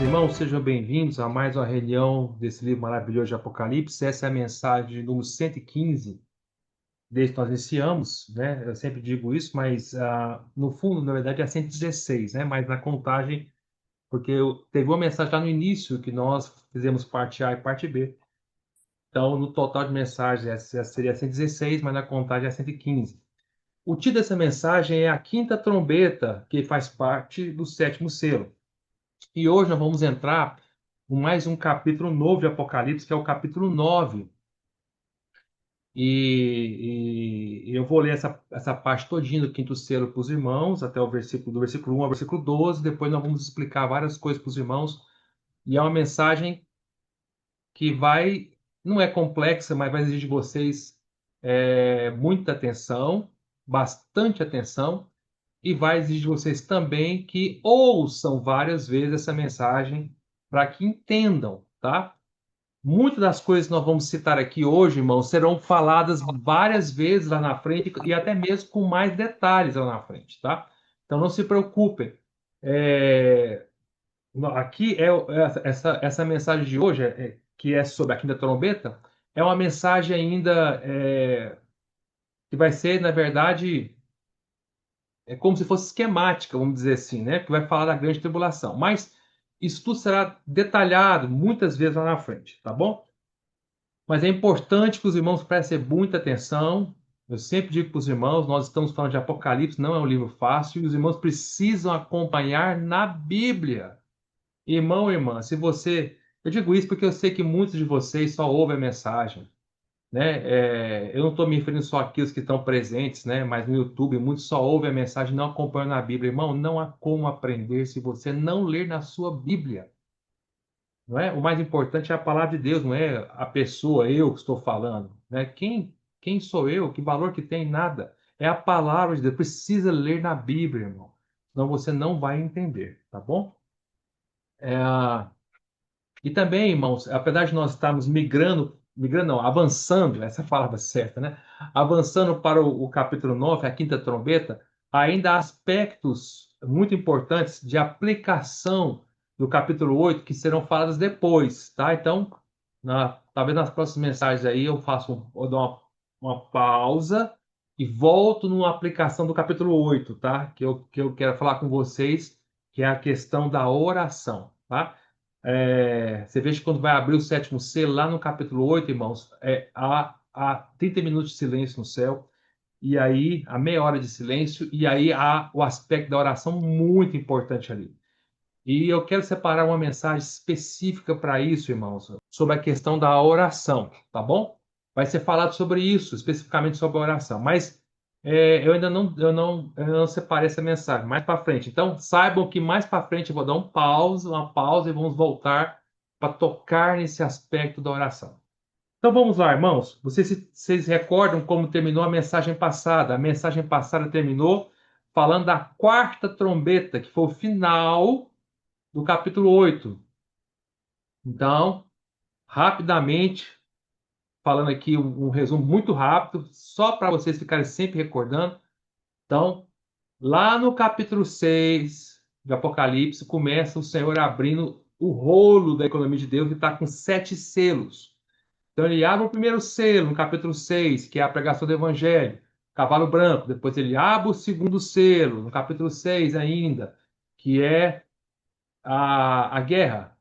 Amados irmãos, sejam bem-vindos a mais uma reunião desse livro maravilhoso de Apocalipse. Essa é a mensagem número 115, desde que nós iniciamos, né? Eu sempre digo isso, mas no fundo, na verdade, é a 116, né? Mas na contagem, porque teve uma mensagem lá no início que nós fizemos parte A e parte B. Então, no total de mensagens, essa seria a 116, mas na contagem é a 115. O título dessa mensagem é A Quinta Trombeta, que faz parte do sétimo selo. E hoje nós vamos entrar em mais um capítulo novo de Apocalipse, que é o capítulo 9. E eu vou ler essa parte todinha do quinto selo para os irmãos, até o versículo, do versículo 1 ao versículo 12. Depois nós vamos explicar várias coisas para os irmãos. E é uma mensagem que não é complexa, mas vai exigir de vocês muita atenção, bastante atenção, e vai exigir de vocês também que ouçam várias vezes essa mensagem para que entendam, tá? Muitas das coisas que nós vamos citar aqui hoje, irmãos, serão faladas várias vezes lá na frente e até mesmo com mais detalhes lá na frente, tá? Então não se preocupem. É, Aqui essa mensagem de hoje, que é sobre a quinta trombeta, é uma mensagem ainda que vai ser, na verdade, como se fosse esquemática, vamos dizer assim, né? Que vai falar da grande tribulação. Mas isso tudo será detalhado muitas vezes lá na frente, tá bom? Mas é importante que os irmãos prestem muita atenção. Eu sempre digo para os irmãos, nós estamos falando de Apocalipse, não é um livro fácil, e os irmãos precisam acompanhar na Bíblia. Irmão, irmã, se você... Eu digo isso porque eu sei que muitos de vocês só ouvem a mensagem, né? Eu não estou me referindo só àqueles que estão presentes, né? Mas no YouTube, muitos só ouvem a mensagem e não acompanham na Bíblia. Irmão, não há como aprender se você não ler na sua Bíblia. Não é? O mais importante é a palavra de Deus, não é a pessoa, eu que estou falando, né? Quem sou eu? Que valor que tem? Nada. É a palavra de Deus. Precisa ler na Bíblia, irmão. Senão você não vai entender, tá bom? É, E também, irmãos, apesar de nós estarmos migrando não, avançando, essa é a palavra certa, né? Avançando para o capítulo 9, a quinta trombeta, ainda há aspectos muito importantes de aplicação do capítulo 8 que serão falados depois, tá? Então, talvez nas próximas mensagens aí eu dou uma pausa e volto numa aplicação do capítulo 8, tá? Que eu quero falar com vocês, que é a questão da oração, tá? Você veja que quando vai abrir o sétimo selo, lá no capítulo 8, irmãos, há 30 minutos de silêncio no céu, e aí há meia hora de silêncio, e aí há o aspecto da oração muito importante ali. E eu quero separar uma mensagem específica para isso, irmãos, sobre a questão da oração, tá bom? Vai ser falado sobre isso, especificamente sobre a oração, mas eu não separei essa mensagem mais para frente. Então, saibam que mais para frente eu vou dar uma pausa e vamos voltar para tocar nesse aspecto da oração. Então vamos lá, irmãos. Vocês recordam como terminou a mensagem passada? A mensagem passada terminou falando da quarta trombeta, que foi o final do capítulo 8. Então, rapidamente, falando aqui um resumo muito rápido, só para vocês ficarem sempre recordando. Então, lá no capítulo 6 de Apocalipse, começa o Senhor abrindo o rolo da economia de Deus, que está com 7 selos. Então, ele abre o primeiro selo, no capítulo 6, que é a pregação do Evangelho, cavalo branco. Depois, ele abre o segundo selo, no capítulo 6 ainda, que é a guerra.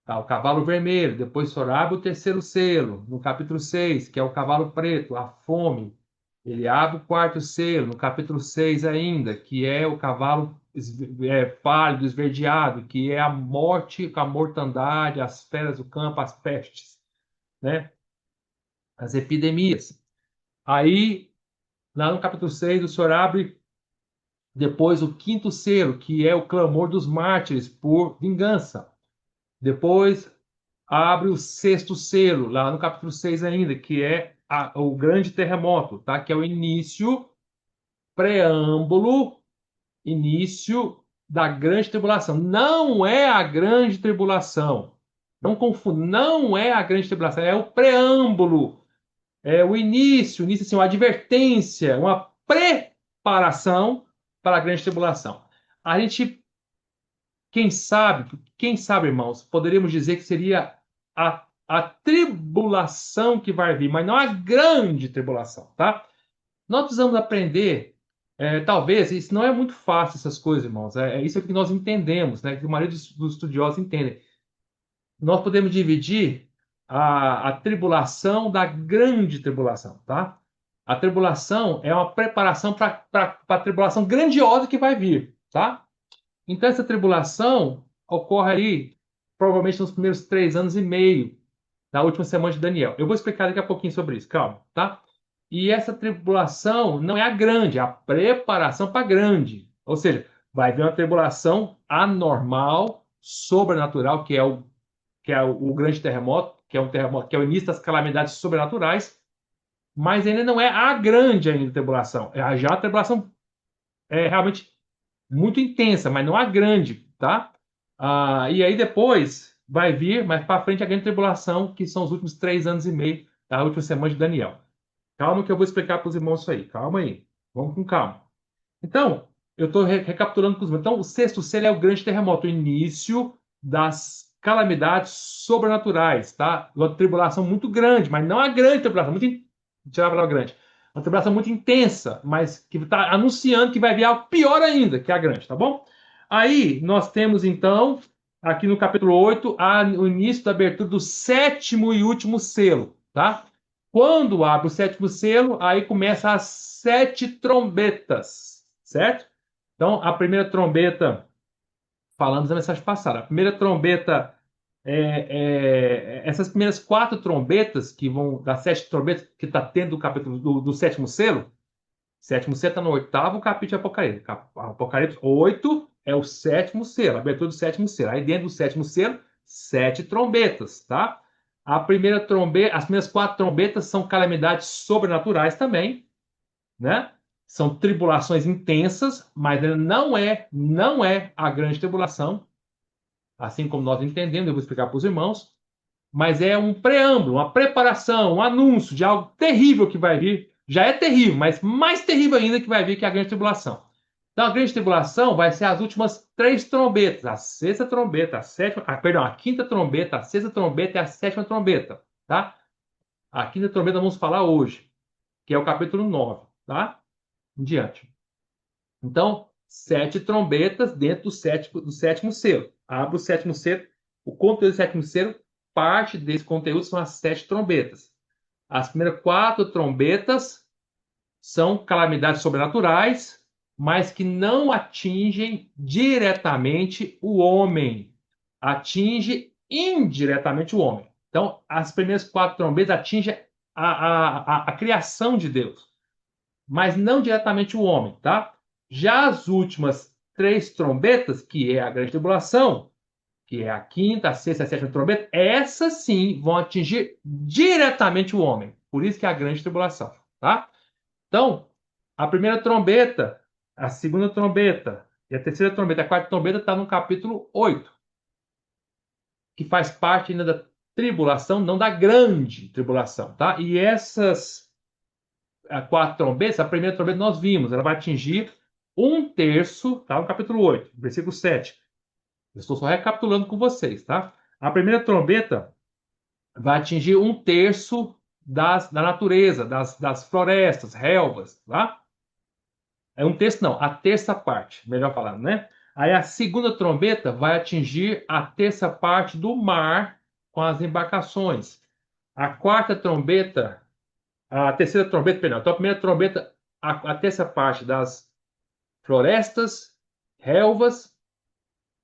Tá, o cavalo vermelho, depois Soraba o terceiro selo, no capítulo 6, que é o cavalo preto, a fome. Ele abre o quarto selo, no capítulo 6 ainda, que é o cavalo pálido, esverdeado, que é a morte, a mortandade, as feras do campo, as pestes, né? As epidemias. Aí, lá no capítulo 6, o Senhor abre depois o quinto selo, que é o clamor dos mártires por vingança. Depois abre o sexto selo, lá no capítulo 6 ainda, que é o grande terremoto, tá? Que é o preâmbulo, início da grande tribulação. Não é a grande tribulação. Não confunda, não é a grande tribulação, é o preâmbulo, é o início assim, uma advertência, uma preparação para a grande tribulação. A gente quem sabe, irmãos, poderíamos dizer que seria a tribulação que vai vir, mas não a grande tribulação, tá? Nós precisamos aprender, talvez, isso não é muito fácil, essas coisas, irmãos, é isso que nós entendemos, né? Que a maioria dos estudiosos entendem. Nós podemos dividir a tribulação da grande tribulação, tá? A tribulação é uma preparação para a tribulação grandiosa que vai vir, tá? Então, essa tribulação ocorre aí, provavelmente nos primeiros 3 anos e meio da última semana de Daniel. Eu vou explicar daqui a pouquinho sobre isso, calma, tá? E essa tribulação não é a grande, é a preparação para a grande. Ou seja, vai vir uma tribulação anormal, sobrenatural, que é o grande terremoto, que é um terremoto, que é o início das calamidades sobrenaturais, mas ainda não é a grande ainda tribulação. É já a tribulação realmente muito intensa, mas não a grande, tá? E aí depois vai vir mais para frente a grande tribulação, que são os últimos 3 anos e meio da última semana de Daniel. Calma que eu vou explicar para os irmãos isso aí. Calma aí. Vamos com calma. Então, eu estou recapitulando com os irmãos. Então, o sexto selo é o grande terremoto, o início das calamidades sobrenaturais, tá? Uma tribulação muito grande, mas não a grande tribulação, tirar a palavra grande. Uma tribulação muito intensa, mas que está anunciando que vai vir algo pior ainda, que é a grande, tá bom? Aí, nós temos, então, aqui no capítulo 8, o início da abertura do sétimo e último selo, tá? Quando abre o sétimo selo, aí começa as 7 trombetas, certo? Então, a primeira trombeta, falamos na mensagem passada, a primeira trombeta, essas primeiras 4 trombetas que vão, das 7 trombetas que está tendo do capítulo do sétimo selo, sétimo selo está no 8º capítulo de Apocalipse. Apocalipse 8 é o sétimo selo, a abertura do sétimo selo. Aí dentro do sétimo selo, 7 trombetas, tá? A primeira trombeta, as primeiras 4 trombetas são calamidades sobrenaturais também, né? São tribulações intensas, mas não é a grande tribulação, assim como nós entendemos, eu vou explicar para os irmãos, mas é um preâmbulo, uma preparação, um anúncio de algo terrível que vai vir. Já é terrível, mas mais terrível ainda que vai vir, que é a grande tribulação. Então, a grande tribulação vai ser as últimas 3 trombetas, a sexta trombeta, a sétima, perdão, a quinta trombeta, a sexta trombeta e a sétima trombeta, tá? A quinta trombeta vamos falar hoje, que é o capítulo 9, tá? Em diante. Então, 7 trombetas dentro do sétimo selo. Abre o sétimo selo. O conteúdo do sétimo selo, parte desse conteúdo são as 7 trombetas. As primeiras 4 trombetas são calamidades sobrenaturais, mas que não atingem diretamente o homem. Atinge indiretamente o homem. Então, as primeiras 4 trombetas atingem a criação de Deus, mas não diretamente o homem, tá? Já as últimas 3 trombetas, que é a grande tribulação, que é a quinta, a sexta e a sétima trombeta, essas sim vão atingir diretamente o homem. Por isso que é a grande tribulação, tá? Então, a primeira trombeta, a segunda trombeta e a terceira trombeta, a quarta trombeta está no capítulo 8, que faz parte ainda da tribulação, não da grande tribulação, tá? E essas 4 trombetas, a primeira trombeta nós vimos, ela vai atingir 1/3, tá? No capítulo 8, versículo 7. Eu estou só recapitulando com vocês, tá? A primeira trombeta vai atingir 1/3 da natureza, das florestas, relvas, tá? É 1/3 não, a terça parte, melhor falando, né? Aí a segunda trombeta vai atingir a terça parte do mar com as embarcações. A quarta trombeta, a terceira trombeta, perdão, então a primeira trombeta, a terça parte das florestas, relvas.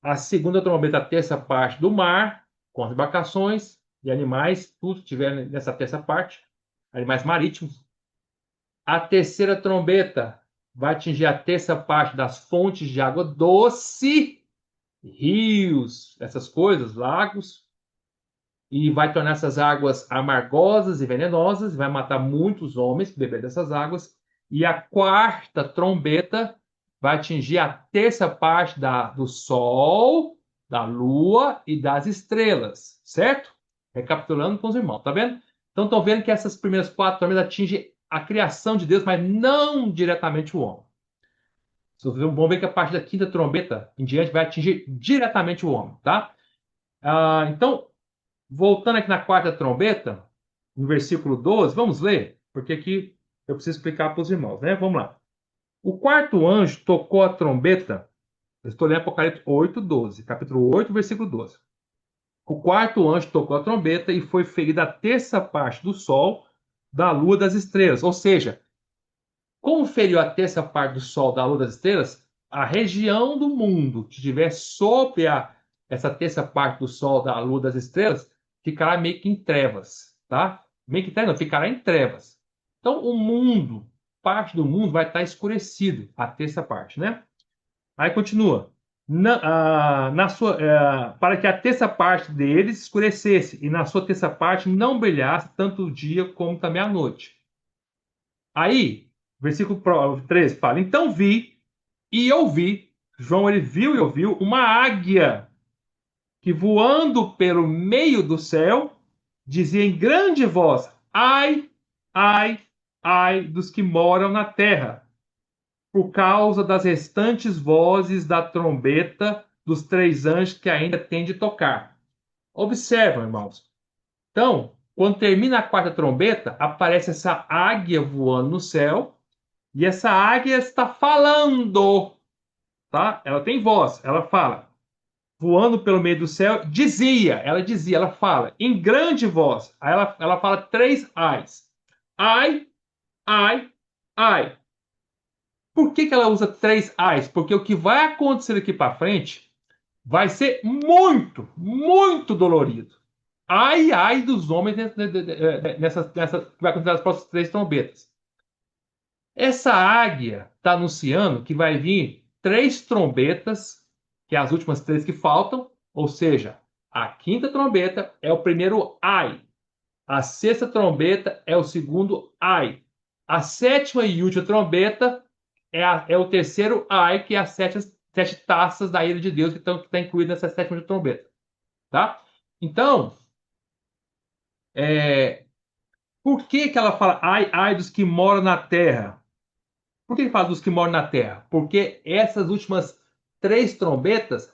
A segunda trombeta, a terça parte do mar, com as embarcações e animais, tudo que tiver nessa terça parte, animais marítimos. A terceira trombeta vai atingir a terça parte das fontes de água doce, rios, essas coisas, lagos, e vai tornar essas águas amargosas e venenosas, vai matar muitos homens que beberem dessas águas. E a quarta trombeta vai atingir a terça parte do Sol, da Lua e das estrelas, certo? Recapitulando com os irmãos, tá vendo? Então estão vendo que essas primeiras 4 trombetas atingem a criação de Deus, mas não diretamente o homem. Vamos ver que a partir da quinta trombeta em diante vai atingir diretamente o homem, tá? Então, voltando aqui na quarta trombeta, no versículo 12, vamos ler, porque aqui eu preciso explicar para os irmãos, né? Vamos lá. O quarto anjo tocou a trombeta, eu estou lendo Apocalipse 8, 12, capítulo 8, versículo 12. O quarto anjo tocou a trombeta e foi ferida a terça parte do sol, da lua, das estrelas. Ou seja, como feriu a terça parte do sol, da lua, das estrelas, a região do mundo que estiver sob essa terça parte do sol, da lua, das estrelas, ficará meio que em trevas, tá? Meio que trevas, não, ficará em trevas. Então, o mundo, parte do mundo vai estar escurecido, a terça parte, né? Aí continua. Para que a terça parte deles escurecesse, e na sua terça parte não brilhasse tanto o dia como também a noite. Aí, versículo 13 fala: Então vi e ouvi, João ele viu e ouviu uma águia que voando pelo meio do céu dizia em grande voz: Ai, ai, ai dos que moram na terra por causa das restantes vozes da trombeta dos três anjos que ainda tem de tocar. Observam, irmãos. Então, quando termina a quarta trombeta, aparece essa águia voando no céu, e essa águia está falando, tá? Ela tem voz, ela fala. Voando pelo meio do céu, ela fala em grande voz. Aí ela fala três ais. Ai, ai, ai. Por que ela usa três ais? Porque o que vai acontecer aqui para frente vai ser muito, muito dolorido. Ai, ai dos homens que vai acontecer nas próximas três trombetas. Essa águia está anunciando que vai vir três trombetas, que é as últimas três que faltam, ou seja, a quinta trombeta é o primeiro ai, a sexta trombeta é o segundo ai, a sétima e última trombeta é o terceiro ai, que é as sete taças da ira de Deus que está incluída nessa sétima trombeta. Tá? Então, é, por que ela fala ai, ai dos que moram na terra? Por que ele fala dos que moram na terra? Porque essas últimas três trombetas,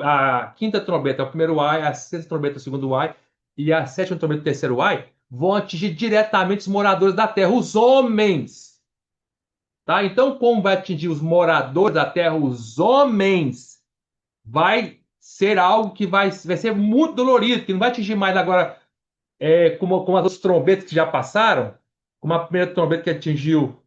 a quinta trombeta é o primeiro ai, a sexta trombeta é o segundo ai, e a sétima trombeta é o terceiro ai, vão atingir diretamente os moradores da terra, os homens. Tá? Então, como vai atingir os moradores da terra, os homens, vai ser algo que vai ser muito dolorido, que não vai atingir mais agora como as outras trombetas que já passaram, como a primeira trombeta que atingiu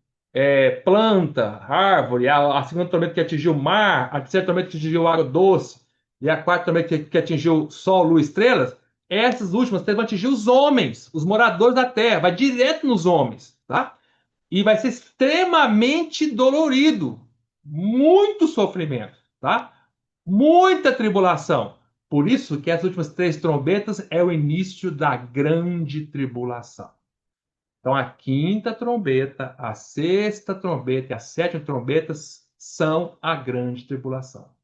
planta, árvore, a segunda trombeta que atingiu mar, a terceira trombeta que atingiu água doce, e a quarta trombeta que atingiu sol, lua, estrelas, essas últimas três vão atingir os homens, os moradores da terra, vai direto nos homens, tá? E vai ser extremamente dolorido, muito sofrimento, tá? Muita tribulação. Por isso que as últimas três trombetas é o início da grande tribulação. Então a quinta trombeta, a sexta trombeta e a sétima trombeta são a grande tribulação,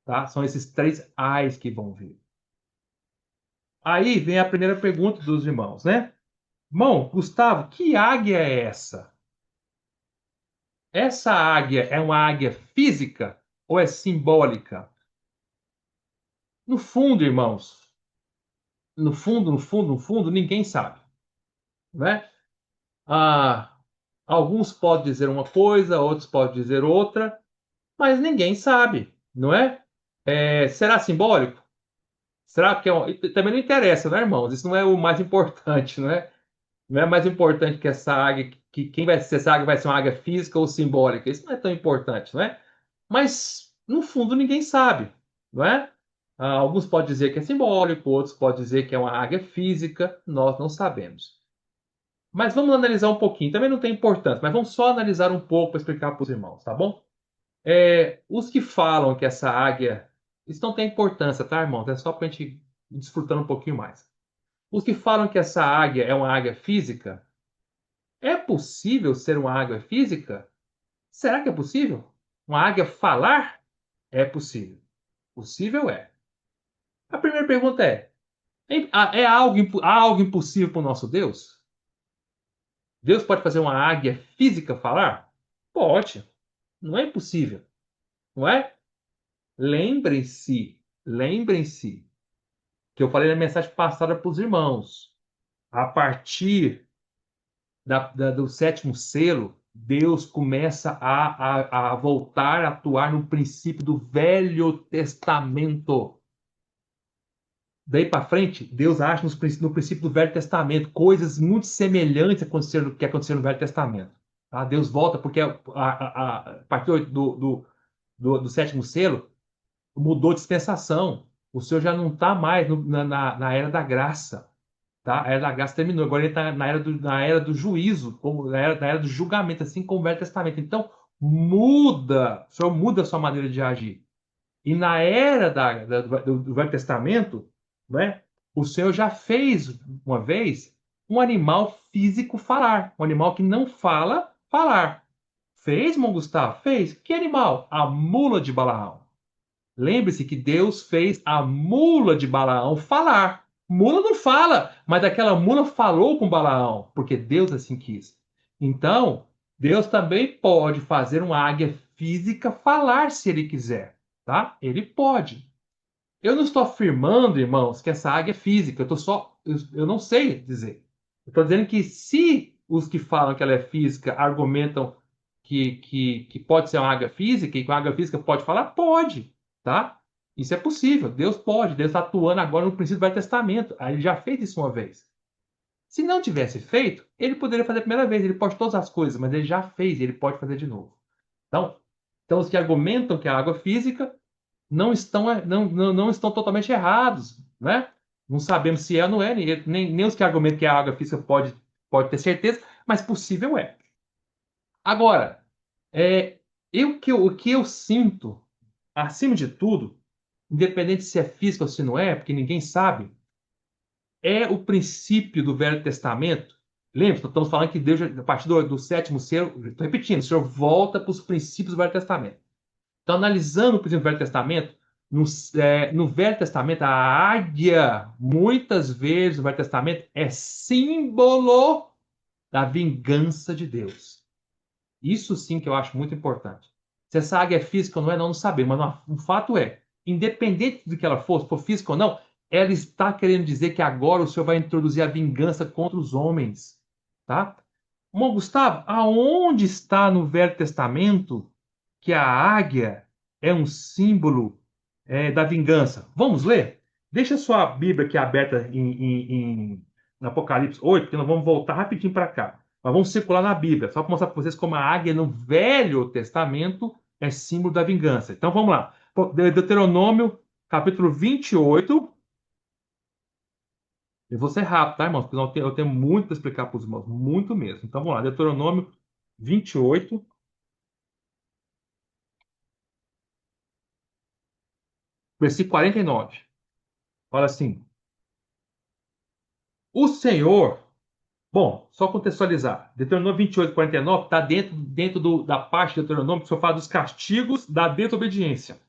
tá? São esses três ais que vão vir. Aí vem a primeira pergunta dos irmãos, né? Irmão, Gustavo, que águia é essa? Essa águia é uma águia física ou é simbólica? No fundo, irmãos, no fundo, ninguém sabe, né? Ah, alguns podem dizer uma coisa, outros podem dizer outra, mas ninguém sabe, não é? Será simbólico? Será que é e também não interessa, né, irmãos? Isso não é o mais importante, não é? Não é mais importante que essa águia, que quem vai ser essa águia vai ser uma águia física ou simbólica. Isso não é tão importante, não é? Mas, no fundo, ninguém sabe, não é? Alguns podem dizer que é simbólico, outros podem dizer que é uma águia física, nós não sabemos. Mas vamos analisar um pouquinho, também não tem importância, mas vamos só analisar um pouco para explicar para os irmãos, tá bom? Os que falam que essa águia. Isso não tem importância, tá, irmãos? É só para a gente ir desfrutando um pouquinho mais. Os que falam que essa águia é uma águia física, é possível ser uma águia física? Será que é possível? Uma águia falar? É possível. Possível é. A primeira pergunta há algo impossível para o nosso Deus? Deus pode fazer uma águia física falar? Pode. Não é impossível, não é? Lembrem-se que eu falei na mensagem passada para os irmãos. A partir do sétimo selo, Deus começa a voltar a atuar no princípio do Velho Testamento. Daí para frente, Deus age no princípio do Velho Testamento coisas muito semelhantes que aconteceram no Velho Testamento. Tá? Deus volta porque a partir do sétimo selo mudou a dispensação. O Senhor já não está mais na era da graça. Tá? A era da graça terminou. Agora ele está na era do juízo, na era do julgamento, assim como o Velho Testamento. Então, o Senhor muda a sua maneira de agir. E na era do Velho Testamento, né, o Senhor já fez uma vez um animal físico falar. Um animal que não fala, falar. Fez, irmão Gustavo? Fez. Que animal? A mula de Balaão. Lembre-se que Deus fez a mula de Balaão falar. Mula não fala, mas aquela mula falou com Balaão, porque Deus assim quis. Então, Deus também pode fazer uma águia física falar se ele quiser, tá? Ele pode. Eu não estou afirmando, irmãos, que essa águia é física. Eu não sei dizer. Eu estou dizendo que se os que falam que ela é física argumentam que pode ser uma águia física e que uma águia física pode falar, pode, tá? Isso é possível. Deus pode. Deus está atuando agora no princípio do Velho Testamento. Aí ele já fez isso uma vez. Se não tivesse feito, ele poderia fazer a primeira vez. Ele pode todas as coisas, mas ele já fez e ele pode fazer de novo. Então, então os que argumentam que é água física não estão totalmente errados, né? Não sabemos se é ou não é, nem os que argumentam que a água física pode ter certeza, mas possível é. Agora, é, o que eu sinto, acima de tudo, independente se é física ou se não é, porque ninguém sabe, é o princípio do Velho Testamento. Lembra, estamos falando que Deus, a partir do sétimo selo, estou repetindo, o Senhor volta para os princípios do Velho Testamento. Então, analisando, por exemplo, o Velho Testamento, no Velho Testamento, a águia, muitas vezes no Velho Testamento, é símbolo da vingança de Deus. Isso sim que eu acho muito importante. Se essa águia é física ou não é, não sabemos, mas o fato é, independente do que ela for, se for física ou não, ela está querendo dizer que agora o Senhor vai introduzir a vingança contra os homens. Tá? Irmão Gustavo, aonde está no Velho Testamento que a águia é um símbolo da vingança? Vamos ler? Deixa a sua Bíblia aqui aberta em Apocalipse 8, porque nós vamos voltar rapidinho para cá. Nós vamos circular na Bíblia, só para mostrar para vocês como a águia no Velho Testamento é símbolo da vingança. Então vamos lá. Deuteronômio, capítulo 28. Eu vou ser rápido, tá, irmãos? Porque eu tenho muito para explicar para os irmãos, muito mesmo. Então vamos lá. Deuteronômio 28, versículo 49. Fala assim: O Senhor. Bom, só contextualizar. Deuteronômio 28, 49 está dentro da parte de Deuteronômio que só fala dos castigos da desobediência.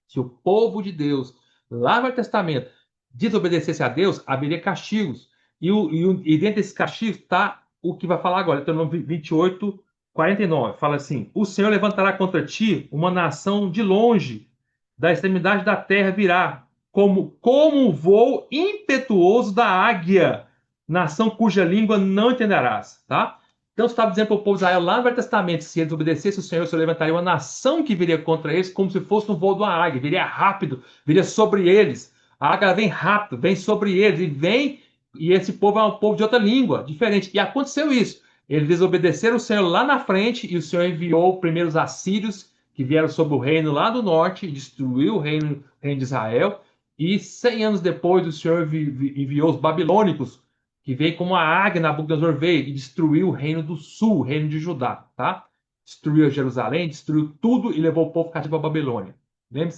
Se o povo de Deus, lá no Velho Testamento, desobedecesse a Deus, haveria castigos. E dentro desses castigos está o que vai falar agora, Deuteronômio 28, 49. Fala assim: O Senhor levantará contra ti uma nação de longe, da extremidade da terra virá, como o voo impetuoso da águia, nação cuja língua não entenderás. Tá? Então, você estava dizendo para o povo de Israel lá no Velho Testamento: se eles obedecessem o Senhor levantaria uma nação que viria contra eles, como se fosse no voo de uma águia, viria rápido, viria sobre eles. A águia vem rápido, vem sobre eles, e esse povo é um povo de outra língua, diferente. E aconteceu isso. Eles desobedeceram o Senhor lá na frente, e o Senhor enviou primeiro os assírios, que vieram sobre o reino lá do norte, e destruiu o reino de Israel. E 100 anos depois, o Senhor enviou os babilônicos, que veio como a águia, Nabucodonosor veio e destruiu o reino do sul, o reino de Judá, tá? Destruiu Jerusalém, destruiu tudo e levou o povo cativo para a Babilônia. Lembra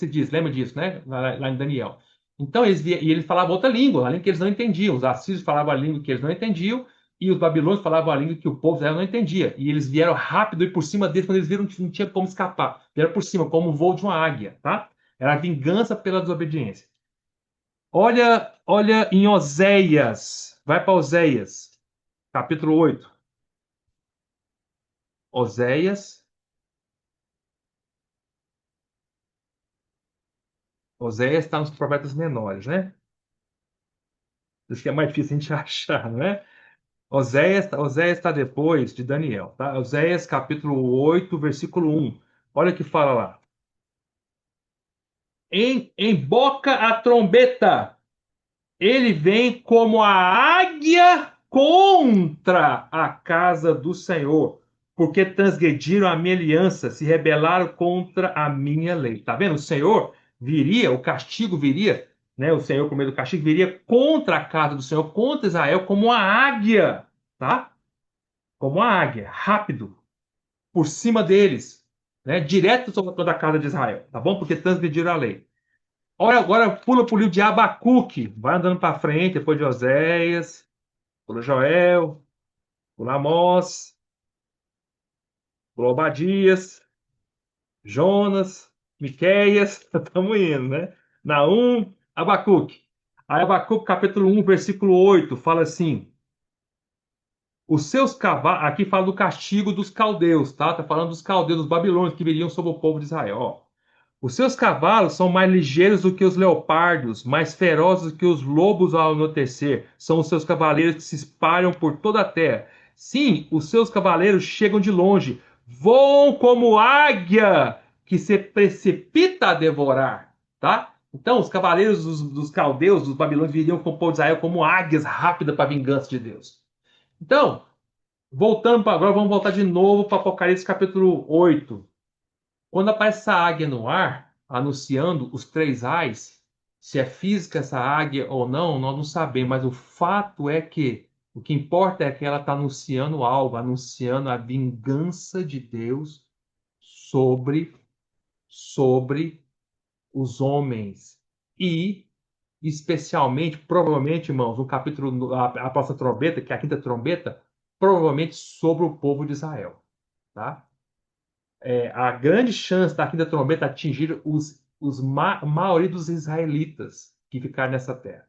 disso, né? Lá em Daniel. Então, eles falavam outra língua, a língua que eles não entendiam. Os assírios falavam a língua que eles não entendiam e os babilônios falavam a língua que o povo não entendia. E eles vieram rápido e por cima deles, quando eles viram que não tinha como escapar. Vieram por cima, como o voo de uma águia, tá? Era a vingança pela desobediência. Olha em Oséias. Vai para Oséias, capítulo 8. Oséias, Oséias está nos profetas menores, né? Isso que é mais difícil a gente achar, não é? Oséias está depois de Daniel, tá? Oséias capítulo 8, versículo 1. Olha o que fala lá. Emboca a trombeta. Ele vem como a águia contra a casa do Senhor, porque transgrediram a minha aliança, se rebelaram contra a minha lei. Tá vendo? O Senhor viria, o castigo viria, né? O Senhor, com medo do castigo, viria contra a casa do Senhor, contra Israel, como a águia, tá? Como a águia, rápido, por cima deles, né? Direto sobre toda a casa de Israel, tá bom? Porque transgrediram a lei. Olha, agora pula para o livro de Abacuque. Vai andando para frente, depois de Oséias, pula Joel, pula Amós, pula Obadias, Jonas, Miqueias. Estamos indo, né? Naum, Abacuque. Aí Abacuque, capítulo 1, versículo 8, fala assim: os seus cavalos. Aqui fala do castigo dos caldeus, tá? Tá falando dos caldeus, dos babilônios que viriam sobre o povo de Israel. Ó. Os seus cavalos são mais ligeiros do que os leopardos, mais ferozes do que os lobos ao anoitecer. São os seus cavaleiros que se espalham por toda a terra. Sim, os seus cavaleiros chegam de longe, voam como águia que se precipita a devorar, tá? Então, os cavaleiros dos caldeus, dos babilônios, viriam com o povo de Israel como águias rápidas para a vingança de Deus. Então, voltando para agora, vamos voltar de novo para Apocalipse capítulo 8. Quando aparece essa águia no ar, anunciando os três ais, se é física essa águia ou não, nós não sabemos, mas o fato é que o que importa é que ela está anunciando algo, anunciando a vingança de Deus sobre, sobre os homens. E, especialmente, provavelmente, irmãos, no capítulo, a próxima trombeta, que é a quinta trombeta, provavelmente sobre o povo de Israel. Tá? A grande chance da quinta trombeta atingir a maioria dos israelitas que ficaram nessa terra.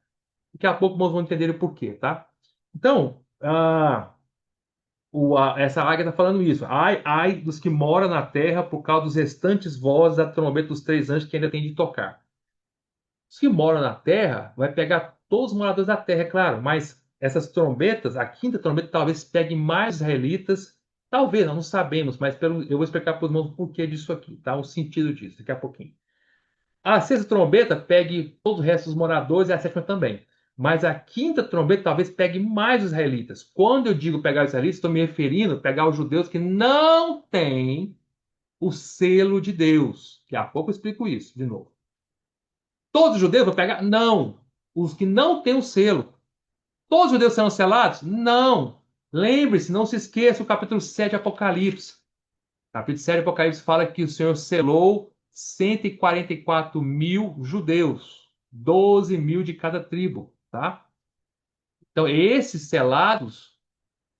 Daqui a pouco nós vamos entender o porquê, tá? Então, essa águia está falando isso. Ai, ai dos que moram na terra por causa dos restantes vozes da trombeta dos três anjos que ainda tem de tocar. Os que moram na terra vai pegar todos os moradores da terra, é claro, mas essas trombetas, a quinta trombeta talvez pegue mais israelitas, talvez, nós não sabemos, mas eu vou explicar para os irmãos o porquê disso aqui, tá? O sentido disso, daqui a pouquinho. A sexta trombeta pegue todos os restos dos moradores e a sétima também. Mas a quinta trombeta talvez pegue mais os israelitas. Quando eu digo pegar os israelitas, estou me referindo a pegar os judeus que não têm o selo de Deus. Daqui a pouco eu explico isso de novo. Todos os judeus vão pegar? Não. Os que não têm o selo. Todos os judeus serão selados? Não. Lembre-se, não se esqueça o capítulo 7 de Apocalipse. O capítulo 7 de Apocalipse fala que o Senhor selou 144 mil judeus. 12 mil de cada tribo, tá? Então, esses selados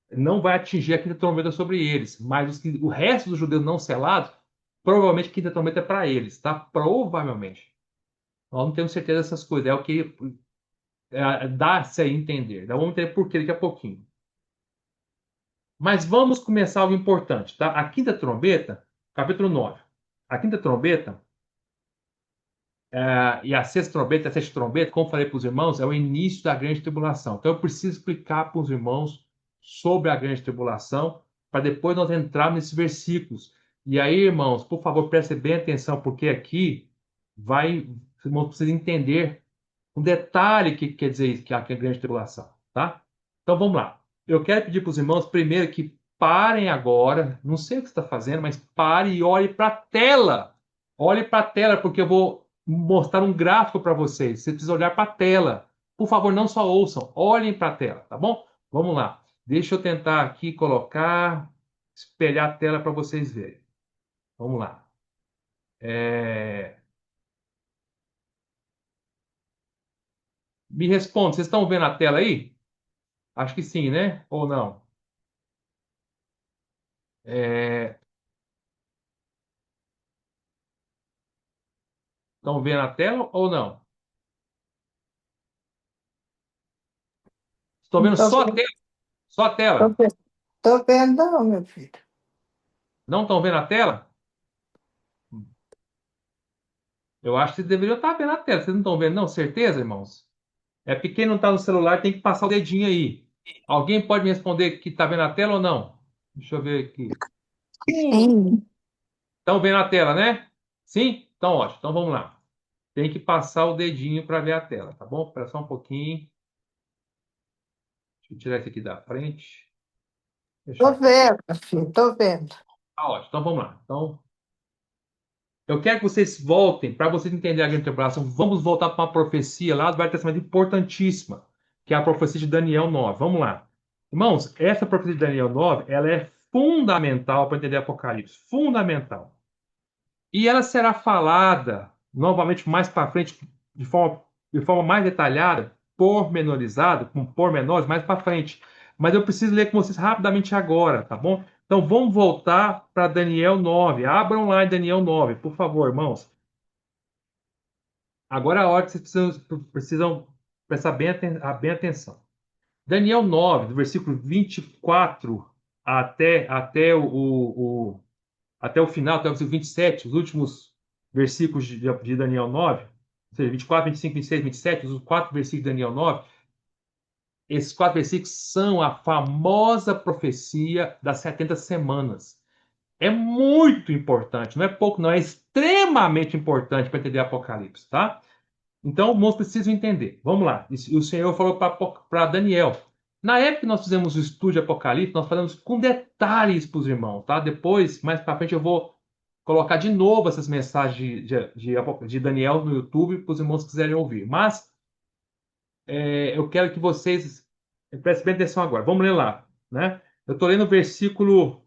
não vai atingir a quinta trombeta sobre eles, mas o resto dos judeus não selados, provavelmente a quinta trombeta é para eles, tá? Provavelmente. Nós não temos certeza dessas coisas. É o que dá-se a entender. Então, vamos entender por que daqui a pouquinho. Mas vamos começar algo importante, tá? A quinta trombeta, capítulo 9. A quinta trombeta e a sexta trombeta, a sexta trombeta, como falei para os irmãos, é o início da grande tribulação. Então eu preciso explicar para os irmãos sobre a grande tribulação, para depois nós entrarmos nesses versículos. E aí, irmãos, por favor, prestem bem atenção, porque aqui os irmãos precisam entender um detalhe que quer dizer isso, que é a grande tribulação, tá? Então vamos lá. Eu quero pedir para os irmãos primeiro que parem agora, não sei o que você está fazendo, mas pare e olhe para a tela. Olhe para a tela, porque eu vou mostrar um gráfico para vocês. Você precisa olhar para a tela. Por favor, não só ouçam, olhem para a tela, tá bom? Vamos lá. Deixa eu tentar aqui colocar, espelhar a tela para vocês verem. Vamos lá. Me responde, vocês estão vendo a tela aí? Acho que sim, né? Ou não? É, Estão vendo a tela ou não? Estão Não vendo tô só a vendo, tela? Só a tô tela? vendo, tô vendo não, meu filho. Não estão vendo a tela? Eu acho que vocês deveriam estar vendo a tela. Vocês não estão vendo, não? Certeza, irmãos? É porque quem não está no celular tem que passar o dedinho aí. Alguém pode me responder que está vendo a tela ou não? Deixa eu ver aqui. Sim. Estão vendo a tela, né? Sim? Então, ótimo. Então vamos lá. Tem que passar o dedinho para ver a tela, tá bom? Espera só um pouquinho. Deixa eu tirar isso aqui da frente. Tô Fechar aqui. vendo, meu filho, tô vendo. Tá ótimo. Então vamos lá. Então, eu quero que vocês voltem, para vocês entenderem a grande tribulação, vamos voltar para uma profecia lá do Velho Testamento importantíssima, que é a profecia de Daniel 9. Vamos lá. Irmãos, essa profecia de Daniel 9, ela é fundamental para entender Apocalipse. Fundamental. E ela será falada novamente mais para frente, de forma mais detalhada, pormenorizada, com pormenores mais para frente. Mas eu preciso ler com vocês rapidamente agora, tá bom? Então vamos voltar para Daniel 9. Abram lá em Daniel 9, por favor, irmãos. Agora é a hora que vocês precisam prestar bem atenção. Daniel 9, do versículo 24 até o final, até o versículo 27, os últimos versículos de Daniel 9, ou seja, 24, 25, 26, 27, os quatro versículos de Daniel 9, esses quatro versículos são a famosa profecia das 70 semanas. É muito importante, não é pouco, não, é extremamente importante para entender Apocalipse, tá? Então, irmãos precisam entender. Vamos lá. O Senhor falou para Daniel. Na época que nós fizemos o estudo de Apocalipse, nós falamos com detalhes para os irmãos, tá? Depois, mais para frente, eu vou colocar de novo essas mensagens de Daniel no YouTube para os irmãos que quiserem ouvir. Mas eu quero que vocês prestem bem atenção agora. Vamos ler lá, né? Eu estou lendo o versículo.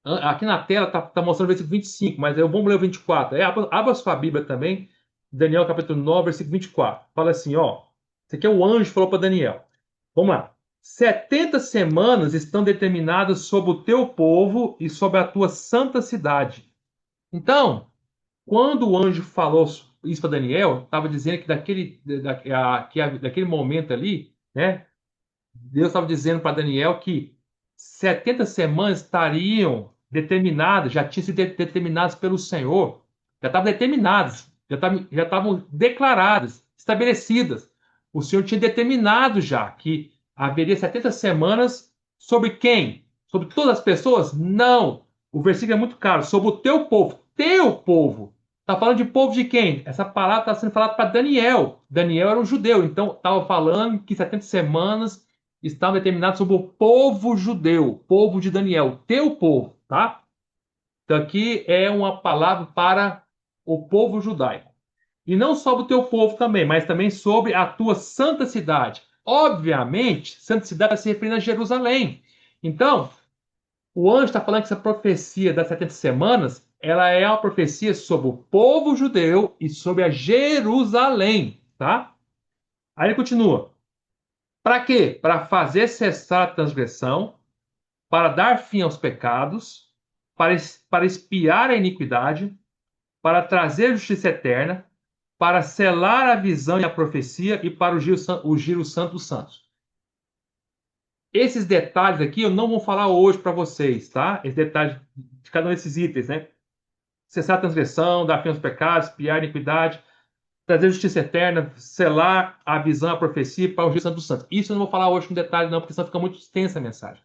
Aqui na tela está mostrando o versículo 25, mas eu vamos ler o 24. Abra sua Bíblia também, Daniel capítulo 9, versículo 24. Fala assim, ó. Isso aqui é o anjo que falou para Daniel. Vamos lá. 70 semanas estão determinadas sobre o teu povo e sobre a tua santa cidade. Então, quando o anjo falou isso para Daniel, estava dizendo que daquele momento ali, né? Deus estava dizendo para Daniel que 70 semanas estariam determinadas, já tinham sido determinadas pelo Senhor, já estavam determinadas, já estavam declaradas, estabelecidas. O Senhor tinha determinado já que haveria 70 semanas sobre quem? Sobre todas as pessoas? Não. O versículo é muito claro, sobre o teu povo. Teu povo. Está falando de povo de quem? Essa palavra está sendo falada para Daniel. Daniel era um judeu, então estava falando que 70 semanas estavam determinados sobre o povo judeu, povo de Daniel, teu povo, tá? Então aqui é uma palavra para o povo judaico. E não sobre o teu povo também, mas também sobre a tua santa cidade. Obviamente, santa cidade está se referindo a Jerusalém. Então, o anjo está falando que essa profecia das 70 semanas, ela é uma profecia sobre o povo judeu e sobre a Jerusalém, tá? Aí ele continua. Para quê? Para fazer cessar a transgressão, para dar fim aos pecados, para expiar a iniquidade, para trazer justiça eterna, para selar a visão e a profecia e para ungir o Santo dos Santos. Esses detalhes aqui eu não vou falar hoje para vocês, tá? Esses detalhes de cada um desses itens, né? Cessar a transgressão, dar fim aos pecados, expiar a iniquidade, trazer justiça eterna, selar a visão, a profecia e para ungir o Santo dos Santos. Isso eu não vou falar hoje com detalhe, não, porque senão fica muito extensa a mensagem.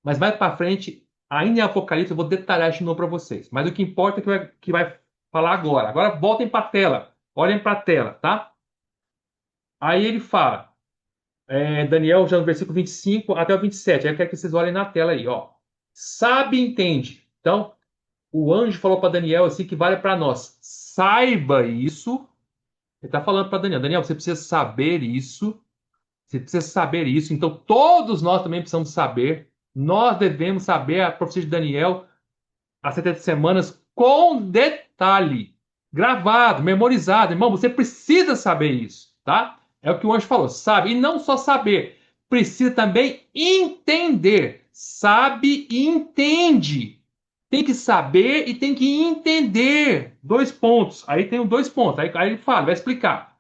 Mas mais para frente, ainda em Apocalipse, eu vou detalhar isso de novo para vocês. Mas o que importa é que vai falar agora. Agora voltem para a tela. Olhem para a tela, tá? Aí ele fala, Daniel, já no versículo 25 até o 27. Aí eu quero que vocês olhem na tela aí, ó. Sabe e entende. Então, o anjo falou para Daniel assim que vale para nós. Saiba isso. Ele está falando para Daniel. Daniel, você precisa saber isso. Você precisa saber isso. Então, todos nós também precisamos saber. Nós devemos saber a profecia de Daniel, as 70 semanas, com detalhe. Gravado, memorizado. Irmão, você precisa saber isso, tá? É o que o anjo falou, sabe? E não só saber, precisa também entender. Sabe e entende. Tem que saber e tem que entender. Dois pontos. Aí tem dois pontos. Aí ele fala, vai explicar.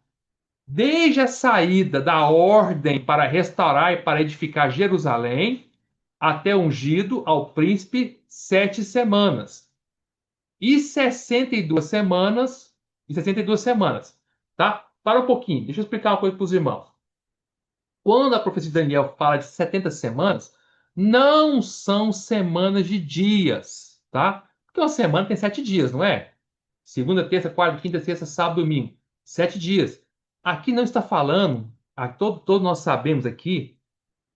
Desde a saída da ordem para restaurar e para edificar Jerusalém, até ungido ao príncipe 7 semanas. E 62 semanas e 62 semanas. Tá? Para um pouquinho, deixa eu explicar uma coisa para os irmãos. Quando a profecia de Daniel fala de 70 semanas, não são semanas de dias, tá? Porque uma semana tem 7 dias, não é? Segunda, terça, quarta, quinta, sexta, sábado, domingo. 7 dias. Aqui não está falando, todos nós sabemos aqui,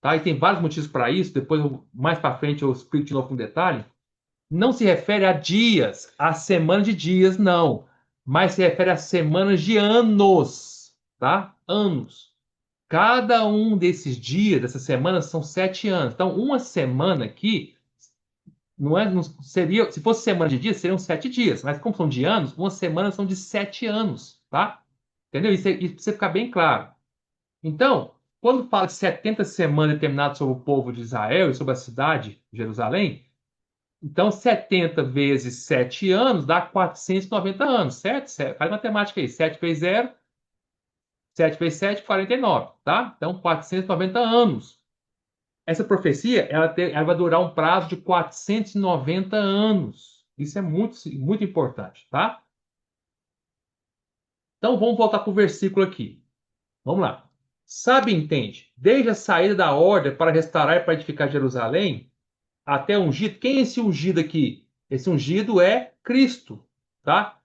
tá? E tem vários motivos para isso, depois, mais para frente, eu explico de novo com detalhe. Não se refere a dias, a semana de dias, não. Mas se refere a semanas de anos, tá? Anos. Cada um desses dias, dessas semanas, são 7 anos. Então, uma semana aqui não seria, se fosse semana de dias, seriam 7 dias. Mas como são de anos, uma semana são de 7 anos, tá? Entendeu? Isso precisa ficar bem claro. Então, quando fala de 70 semanas determinadas sobre o povo de Israel e sobre a cidade de Jerusalém, então 70 vezes 7 anos dá 490 anos, certo? Faz matemática aí. 7 vezes 0, 7 vezes 7, 49, tá? Então, 490 anos. Essa profecia, ela vai durar um prazo de 490 anos. Isso é muito, muito importante, tá? Então, vamos voltar para o versículo aqui. Vamos lá. Sabe, entende? Desde a saída da ordem para restaurar e para edificar Jerusalém, até o ungido. Quem é esse ungido aqui? Esse ungido é Cristo, tá?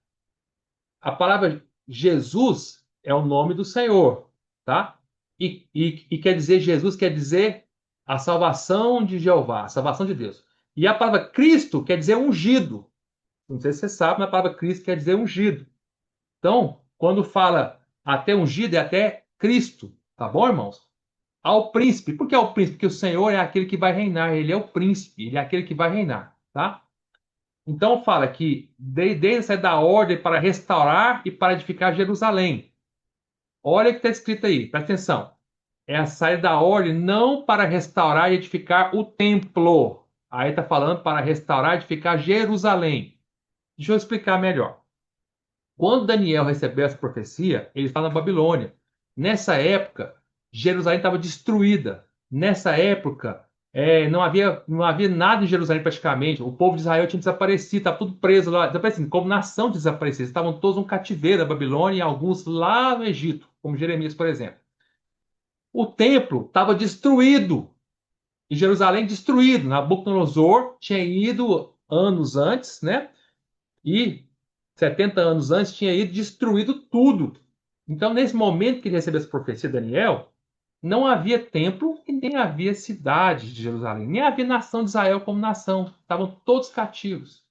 A palavra Jesus é o nome do Senhor, tá? E quer dizer, Jesus quer dizer a salvação de Jeová, a salvação de Deus. E a palavra Cristo quer dizer ungido. Não sei se você sabe, mas a palavra Cristo quer dizer ungido. Então, quando fala até ungido, é até Cristo, tá bom, irmãos? Ao príncipe. Por que ao príncipe? Porque o Senhor é aquele que vai reinar, ele é o príncipe, ele é aquele que vai reinar, tá? Então fala que desde a saída da ordem para restaurar e para edificar Jerusalém. Olha o que está escrito aí, presta atenção. É a saída da ordem não para restaurar e edificar o templo. Aí está falando para restaurar e edificar Jerusalém. Deixa eu explicar melhor. Quando Daniel recebeu essa profecia, ele está na Babilônia. Nessa época, Jerusalém estava destruída. Nessa época, não havia nada em Jerusalém praticamente. O povo de Israel tinha desaparecido, estava tudo preso lá, desaparecido, como nação desaparecida. Estavam todos no cativeiro da Babilônia e alguns lá no Egito, como Jeremias, por exemplo. O templo estava destruído. E Jerusalém destruído. Nabucodonosor tinha ido anos antes, né? E 70 anos antes tinha ido destruído tudo. Então, nesse momento que ele recebeu essa profecia, Daniel, não havia templo e nem havia cidade de Jerusalém, nem havia nação de Israel como nação. Estavam todos cativos.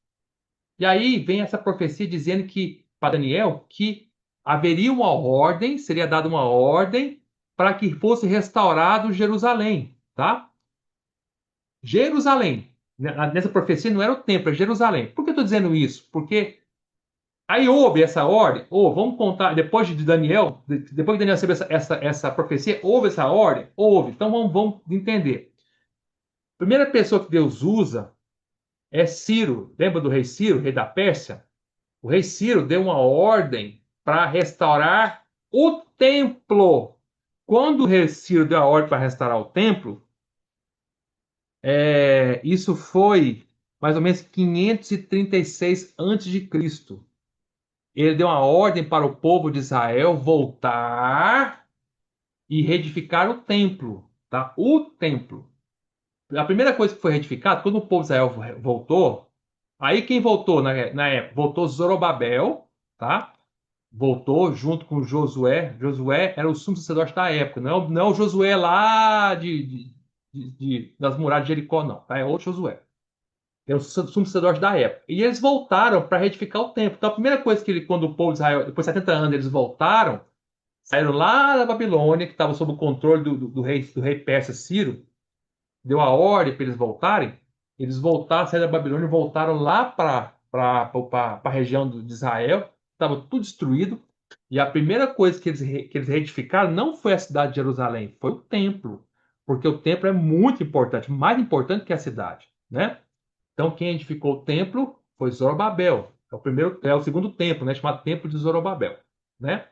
E aí vem essa profecia dizendo que, para Daniel, que haveria uma ordem, seria dada uma ordem para que fosse restaurado Jerusalém, tá? Jerusalém. Nessa profecia não era o templo, é Jerusalém. Por que eu estou dizendo isso? Porque aí houve essa ordem, ou vamos contar, depois de Daniel, depois que Daniel recebeu essa profecia, houve essa ordem? Houve. Então vamos entender. A primeira pessoa que Deus usa é Ciro. Lembra do rei Ciro, rei da Pérsia? O rei Ciro deu uma ordem para restaurar o templo. Quando o rei Ciro deu a ordem para restaurar o templo, isso foi mais ou menos 536 a.C. Ele deu uma ordem para o povo de Israel voltar e reedificar o templo, tá? O templo. A primeira coisa que foi reedificada, quando o povo de Israel voltou, aí quem voltou na época? Voltou Zorobabel, tá? Voltou junto com Josué. Josué era o sumo sacerdote da época, não é o Josué lá das muralhas de Jericó, não, tá? É outro Josué. É o sumo sacerdote da época. E eles voltaram para reedificar o templo. Então, a primeira coisa quando o povo de Israel, depois de 70 anos, eles voltaram, saíram lá da Babilônia, que estava sob o controle do rei persa Ciro, deu a ordem para eles voltarem. Eles voltaram, saíram da Babilônia e voltaram lá para a região de Israel. Estava tudo destruído. E a primeira coisa que eles reedificaram não foi a cidade de Jerusalém, foi o templo. Porque o templo é muito importante, mais importante que a cidade, né? Então, quem edificou o templo foi Zorobabel. É o segundo templo, né? Chamado Templo de Zorobabel, né?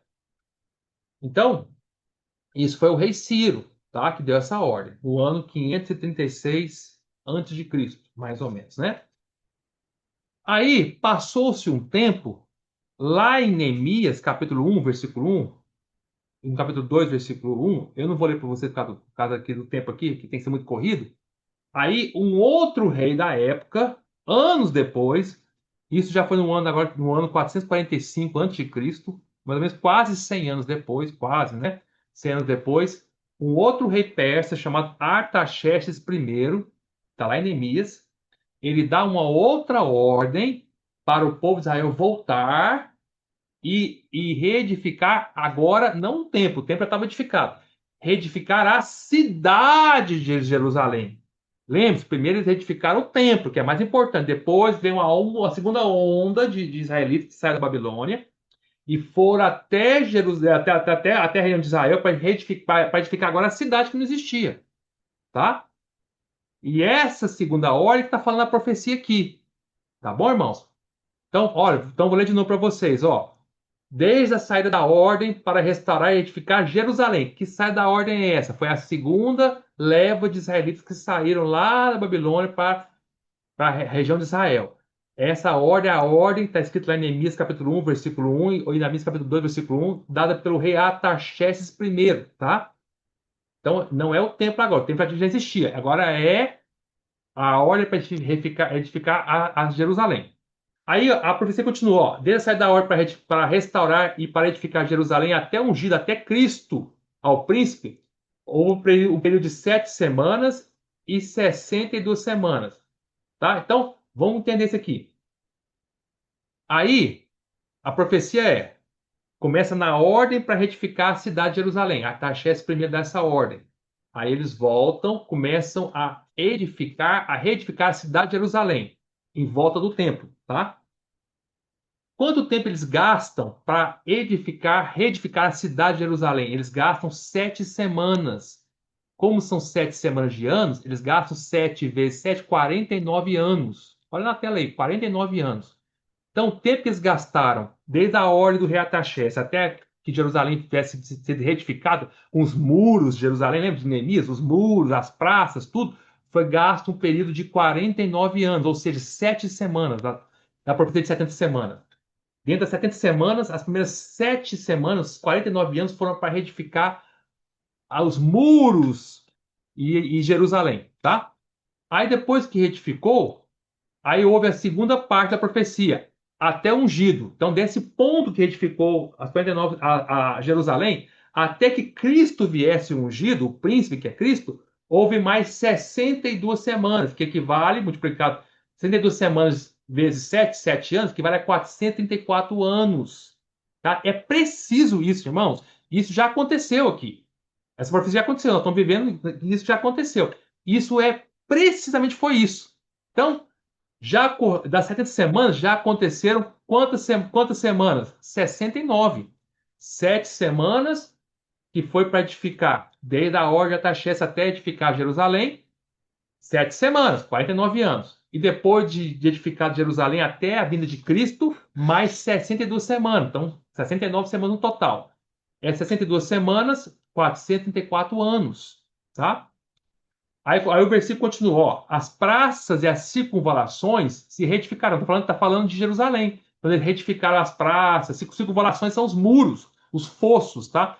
Então, isso foi o rei Ciro, tá? Que deu essa ordem, no ano 536 a.C., mais ou menos, né? Aí, passou-se um tempo, Lá em Neemias, capítulo 1, versículo 1, no capítulo 2, versículo 1, eu não vou ler para você por causa aqui do tempo aqui, que tem que ser muito corrido. Aí, um outro rei da época, anos depois, isso já foi no ano agora, no ano 445 a.C., mais ou menos quase 100 anos depois, quase, né? 100 anos depois, um outro rei persa chamado Artaxerxes I, está lá em Neemias, ele dá uma outra ordem para o povo de Israel voltar e reedificar agora, não o templo já estava edificado, reedificar a cidade de Jerusalém. Lembre-se, primeiro eles edificaram o templo, que é mais importante. Depois veio a segunda onda de israelitas que saíram da Babilônia e foram até Jerusalém, até a região de Israel para edificar agora a cidade que não existia. Tá? E essa segunda ordem que está falando a profecia aqui. Tá bom, irmãos? Então, olha, então vou ler de novo para vocês, ó. Desde a saída da ordem para restaurar e edificar Jerusalém. Que saída da ordem é essa? Foi a segunda leva de israelitas que saíram lá da Babilônia para a região de Israel. Essa ordem é a ordem que está escrita lá em Neemias capítulo 1, versículo 1, e em Neemias capítulo 2, versículo 1, dada pelo rei Artaxerxes I, tá? Então, não é o templo agora, o templo já existia. Agora é a ordem para edificar a Jerusalém. Aí a profecia continua, ó, desde a saída da ordem para restaurar e para edificar Jerusalém até ungido, até Cristo, ao príncipe, houve um período de 7 semanas e 62 semanas. Tá? Então, vamos entender isso aqui. Aí, a profecia começa na ordem para retificar a cidade de Jerusalém. Artaxerxes primeiro dá essa ordem. Aí eles voltam, começam a reedificar a cidade de Jerusalém, em volta do templo, tá? Quanto tempo eles gastam para reedificar a cidade de Jerusalém? Eles gastam 7 semanas. Como são 7 semanas de anos, eles gastam 7 vezes 7, 49 anos. Olha na tela aí, 49 anos. Então, o tempo que eles gastaram, desde a ordem do rei Artaxerxes até que Jerusalém tivesse sido reedificado, com os muros de Jerusalém, lembra de Neemias? Os muros, as praças, tudo, foi gasto um período de 49 anos, ou seja, 7 semanas, da profecia de 70 semanas. Dentro das 70 semanas, as primeiras 7 semanas, 49 anos, foram para reedificar os muros e Jerusalém, tá? Aí depois que retificou, aí houve a segunda parte da profecia, até ungido. Então, desse ponto que edificou as 49, a Jerusalém, até que Cristo viesse ungido, o príncipe que é Cristo, houve mais 62 semanas, que equivale, multiplicado, 62 semanas vezes 7, 7 anos, que vale a 434 anos. Tá? É preciso isso, irmãos. Isso já aconteceu aqui. Essa profecia já aconteceu, nós estamos vivendo, isso já aconteceu. Isso precisamente foi isso. Então, das 70 semanas, já aconteceram quantas semanas? 69. 7 semanas que foi para edificar, desde a ordem de Artaxerxes até edificar Jerusalém, 7 semanas, 49 anos. E depois de edificar Jerusalém até a vinda de Cristo, mais 62 semanas. Então, 69 semanas no total. 62 semanas, 434 anos. Tá? Aí o versículo continua, ó, as praças e as circunvalações se retificaram. Está falando de Jerusalém. Quando eles retificaram as praças, circunvalações são os muros, os fossos, tá?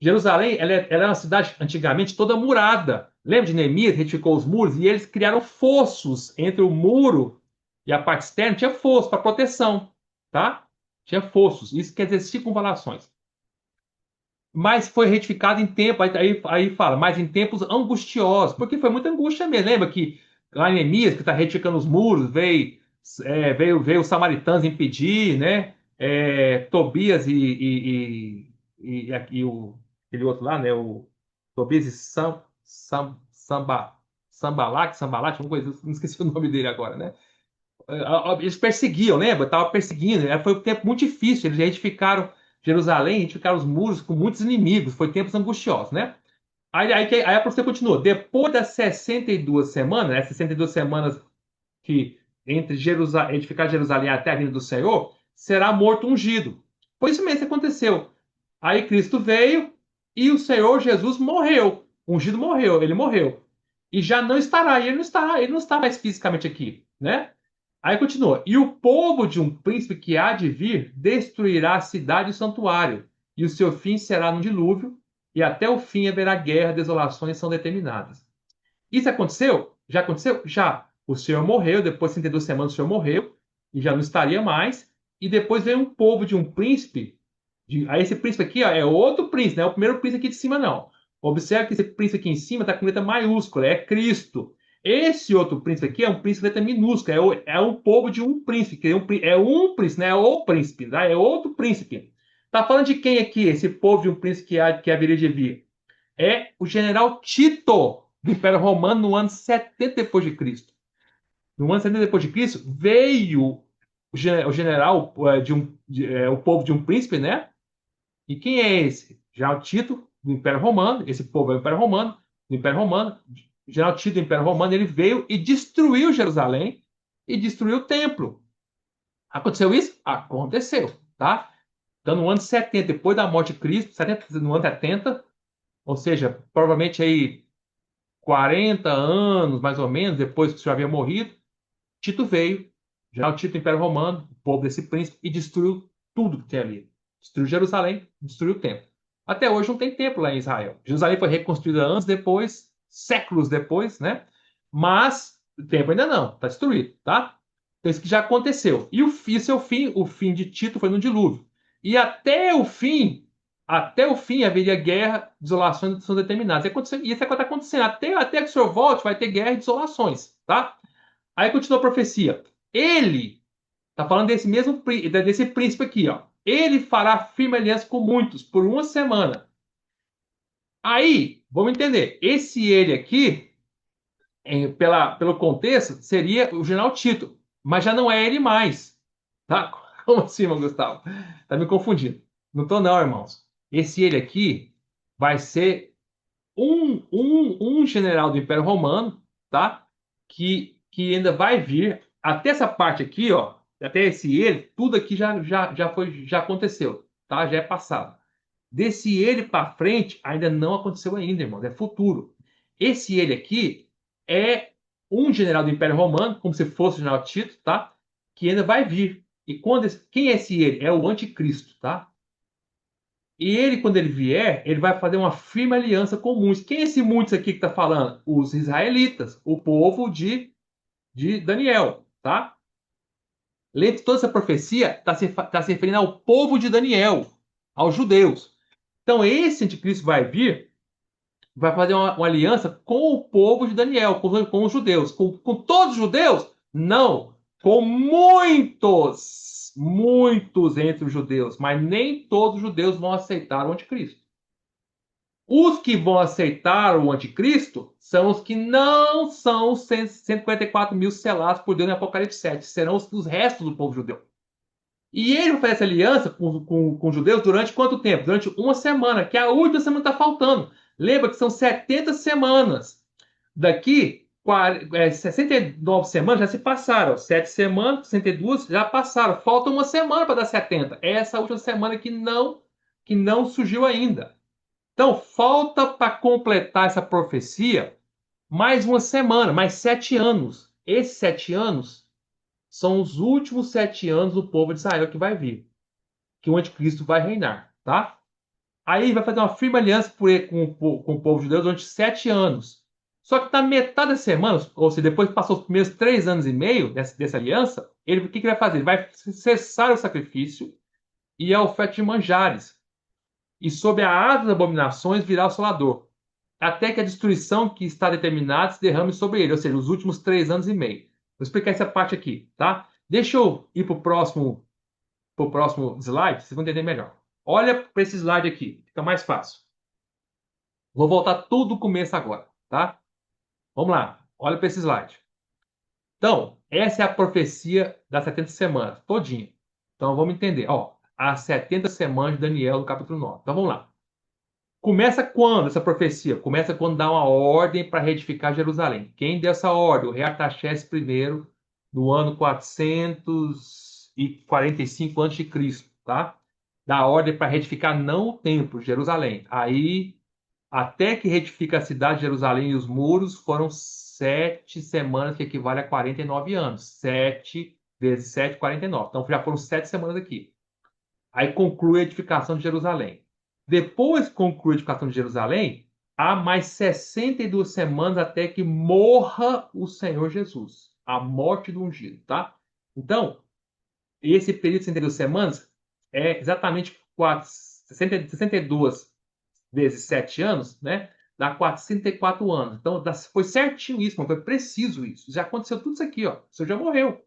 Jerusalém, ela é uma cidade antigamente toda murada. Lembra de Neemias, retificou os muros e eles criaram fossos entre o muro e a parte externa, tinha fosso para proteção, tá? Tinha fossos. Isso quer dizer circunvalações. Mas foi retificado em tempo, aí fala, mas em tempos angustiosos, porque foi muita angústia mesmo. Lembra que lá em Neemias, que está retificando os muros, veio os samaritanos impedir, né? Tobias aquele outro lá, né? O Tobias e Sambalat, alguma coisa, não esqueci o nome dele agora, né? Eles perseguiam, lembra? Estava perseguindo. Foi um tempo muito difícil. Eles edificaram Jerusalém, edificaram os muros com muitos inimigos. Foi tempos angustiosos, né? Aí a profecia continua. Depois das 62 semanas, né, 62 semanas que entre edificar Jerusalém até a vinda do Senhor, será morto ungido. Foi isso mesmo que aconteceu. Aí Cristo veio e o Senhor Jesus morreu. O ungido morreu, ele morreu. E já não estará, ele não está mais fisicamente aqui, né? Aí continua. E o povo de um príncipe que há de vir destruirá a cidade e o santuário, e o seu fim será no dilúvio, e até o fim haverá guerra, desolações são determinadas. Isso aconteceu? Já aconteceu? Já. O Senhor morreu, depois de 32 semanas o Senhor morreu, e já não estaria mais. E depois veio um povo de um príncipe. Aí esse príncipe aqui ó, é outro príncipe, não é o primeiro príncipe aqui de cima, não. Observe que esse príncipe aqui em cima está com letra maiúscula, é Cristo. Esse outro príncipe aqui é um príncipe letra minúscula, é um povo de um príncipe, que é um príncipe, não é o príncipe, tá? É outro príncipe. Está falando de quem aqui, esse povo de um príncipe que haveria de vir? É o general Tito do Império Romano no ano 70 depois de Cristo. No ano 70 depois de Cristo veio o general o povo de um príncipe, né? E quem é esse? General Tito do Império Romano. Esse povo é o Império Romano, do Império Romano. O general Tito do Império Romano ele veio e destruiu Jerusalém e destruiu o templo. Aconteceu isso? Aconteceu, tá? Então, no ano 70, depois da morte de Cristo, 70, no ano 70, ou seja, provavelmente aí 40 anos, mais ou menos, depois que o senhor havia morrido, Tito veio, já o Tito do Império Romano, o povo desse príncipe, e destruiu tudo que tinha ali. Destruiu Jerusalém, destruiu o templo. Até hoje não tem templo lá em Israel. Jerusalém foi reconstruída anos depois, séculos depois, né? Mas o templo ainda não, está destruído, tá? Então isso que já aconteceu. E o fim de Tito foi no dilúvio. E até o fim haveria guerra, desolações são determinadas. E isso é o que está acontecendo. Até que o senhor volte, vai ter guerra e desolações, tá? Aí continua a profecia. Ele, tá falando desse príncipe aqui, ó. Ele fará firme aliança com muitos por uma semana. Aí, vamos entender. Esse ele aqui, pelo contexto, seria o general Tito. Mas já não é ele mais. Tá? Como assim, irmão Gustavo? Tá me confundindo. Não tô não, irmãos. Esse ele aqui vai ser um general do Império Romano, tá? Que ainda vai vir até essa parte aqui, ó, até esse ele, tudo aqui já aconteceu, tá? Já é passado. Desse ele para frente ainda não aconteceu ainda, irmão, é futuro. Esse ele aqui é um general do Império Romano, como se fosse o general Tito, tá? Que ainda vai vir. E quem é esse ele? É o anticristo, tá? E ele, quando ele vier, ele vai fazer uma firme aliança com muitos. Quem é esse muitos aqui que está falando? Os israelitas, o povo de Daniel, tá? Lembre toda essa profecia está se referindo ao povo de Daniel, aos judeus. Então, esse anticristo vai vir, vai fazer uma aliança com o povo de Daniel, com os judeus. Com todos os judeus? Não. Com muitos entre os judeus, mas nem todos os judeus vão aceitar o anticristo. Os que vão aceitar o anticristo são os que não são os 144 mil selados por Deus em Apocalipse 7. Serão os restos do povo judeu. E ele vai fazer essa aliança com os judeus durante quanto tempo? Durante uma semana, que a última semana está faltando. Lembra que são 70 semanas. Daqui, 69 semanas já se passaram. 7 semanas, 62 já passaram. Falta uma semana para dar 70. É essa última semana que não surgiu ainda. Então, falta para completar essa profecia mais uma semana, mais 7 anos. Esses 7 anos são os últimos 7 anos do povo de Israel que vai vir, que o anticristo vai reinar, tá? Aí vai fazer uma firme aliança com o povo judeu durante 7 anos. Só que na metade das semanas, ou seja, depois que passou os primeiros 3 anos e meio dessa aliança, o que ele vai fazer? Ele vai cessar o sacrifício e a oferta de manjares. E sob a asa das abominações virá o Solador, até que a destruição que está determinada se derrame sobre ele, ou seja, os últimos 3 anos e meio. Vou explicar essa parte aqui, tá? Deixa eu ir pro próximo slide, vocês vão entender melhor. Olha para esse slide aqui, fica mais fácil. Vou voltar tudo do começo agora, tá? Vamos lá, olha para esse slide. Então, essa é a profecia das 70 semanas, todinha. Então, vamos entender. Ó, as 70 semanas de Daniel, no capítulo 9. Então, vamos lá. Começa quando essa profecia? Começa quando dá uma ordem para reedificar Jerusalém. Quem deu essa ordem? O rei Artaxerxes I, no ano 445 a.C., tá? Dá ordem para reedificar não o templo, Jerusalém. Aí, até que reedifica a cidade de Jerusalém e os muros, foram 7 semanas, que equivale a 49 anos. 7 vezes 7, 49. Então já foram 7 semanas aqui. Aí conclui a edificação de Jerusalém. Depois que conclui a edificação de Jerusalém, há mais 62 semanas até que morra o Senhor Jesus. A morte do ungido, tá? Então, esse período de 62 semanas é exatamente 62 vezes 7 anos, né? Dá 404 anos. Então, foi certinho isso, foi preciso isso. Já aconteceu tudo isso aqui, ó. O senhor já morreu,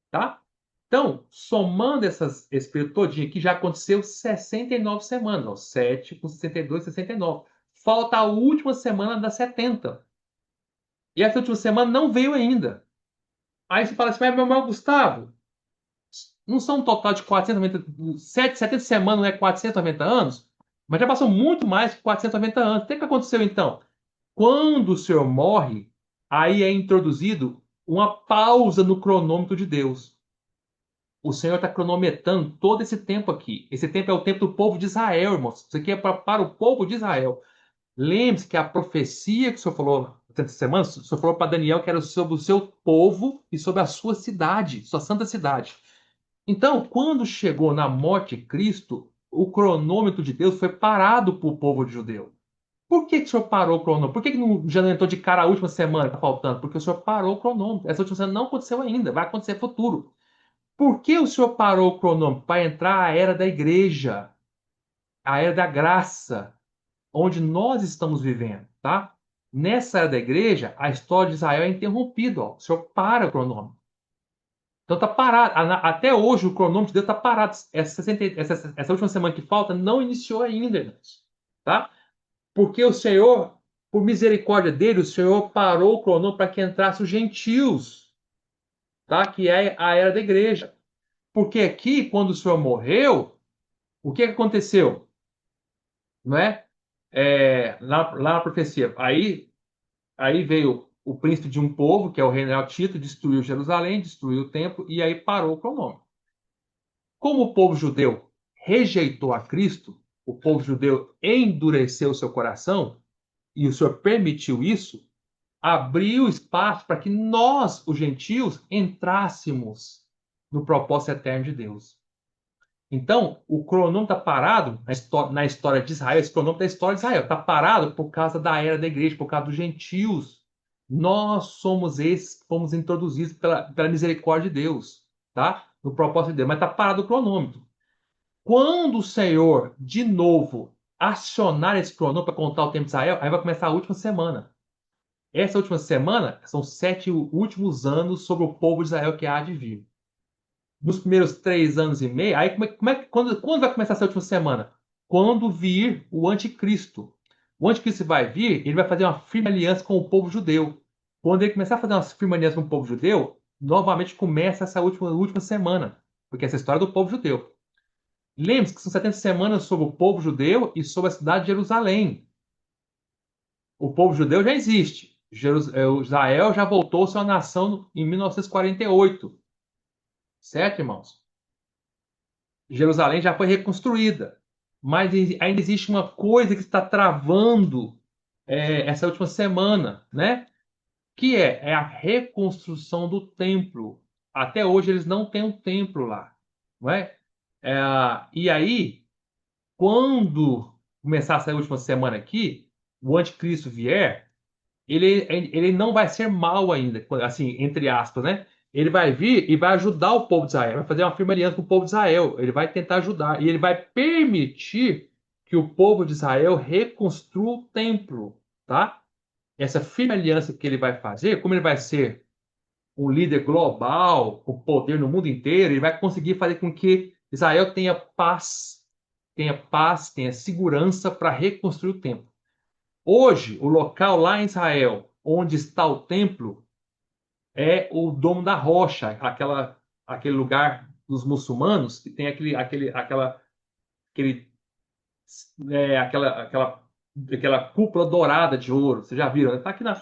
tá? Então, somando esse período todinho aqui, já aconteceu 69 semanas. Ó, 7 com 62, 69. Falta a última semana das 70. E essa última semana não veio ainda. Aí você fala assim, mas meu irmão Gustavo, não são um total de 490, 70 semanas, não é 490 anos? Mas já passou muito mais que 490 anos. O que aconteceu então? Quando o Senhor morre, aí é introduzido uma pausa no cronômetro de Deus. O Senhor está cronometrando todo esse tempo aqui. Esse tempo é o tempo do povo de Israel, irmãos. Isso aqui é para o povo de Israel. Lembre-se que a profecia que o Senhor falou essa semana, o Senhor falou para Daniel que era sobre o seu povo e sobre a sua cidade, sua santa cidade. Então, quando chegou na morte de Cristo, o cronômetro de Deus foi parado para o povo judeu. Por que o senhor parou o cronômetro? Por que já não entrou de cara a última semana que está faltando? Porque o senhor parou o cronômetro. Essa última semana não aconteceu ainda, vai acontecer no futuro. Por que o senhor parou o cronômetro? Para entrar a era da igreja, a era da graça, onde nós estamos vivendo, tá? Nessa era da igreja, a história de Israel é interrompida. Ó. O senhor para o cronômetro. Então tá parado. Até hoje o cronômetro de Deus está parado. Essa última semana que falta não iniciou ainda, irmãos. Tá? Porque o Senhor, por misericórdia dele, o Senhor parou o cronômetro para que entrassem os gentios, tá? Que é a era da igreja. Porque aqui, quando o Senhor morreu, o que aconteceu? Não é? Lá na profecia. Aí veio o príncipe de um povo, que é o rei Tito, destruiu Jerusalém, destruiu o templo, e aí parou o cronômetro. Como o povo judeu rejeitou a Cristo, o povo judeu endureceu seu coração, e o Senhor permitiu isso, abriu espaço para que nós, os gentios, entrássemos no propósito eterno de Deus. Então, o cronômetro está parado na história de Israel, esse cronômetro da história de Israel está parado por causa da era da igreja, por causa dos gentios. Nós somos esses que fomos introduzidos pela misericórdia de Deus, tá? No propósito de Deus, mas está parado o cronômetro. Quando o Senhor, de novo, acionar esse cronômetro para contar o tempo de Israel, aí vai começar a última semana. Essa última semana são 7 últimos anos sobre o povo de Israel que há de vir. Nos primeiros 3 anos e meio, aí quando vai começar essa última semana? Quando vir o anticristo. O anticristo vai vir, ele vai fazer uma firme aliança com o povo judeu. Quando ele começar a fazer uma firme aliança com o povo judeu, novamente começa essa última semana. Porque essa é a história do povo judeu. Lembre-se que são 70 semanas sobre o povo judeu e sobre a cidade de Jerusalém. O povo judeu já existe. Israel já voltou a sua nação em 1948. Certo, irmãos? Jerusalém já foi reconstruída. Mas ainda existe uma coisa que está travando essa última semana, né? Que é a reconstrução do templo. Até hoje eles não têm um templo lá. Não é? E aí, quando começar essa última semana aqui, o anticristo vier, ele não vai ser mal ainda, assim, entre aspas, né? Ele vai vir e vai ajudar o povo de Israel, vai fazer uma firme aliança com o povo de Israel. Ele vai tentar ajudar e ele vai permitir que o povo de Israel reconstrua o templo, tá? Essa firme aliança que ele vai fazer, como ele vai ser um líder global, com poder no mundo inteiro, ele vai conseguir fazer com que Israel tenha segurança para reconstruir o templo. Hoje, o local lá em Israel, onde está o templo, é o Domo da Rocha, aquele lugar dos muçulmanos que tem aquele, aquela cúpula dourada de ouro. Vocês já viram? Está aqui na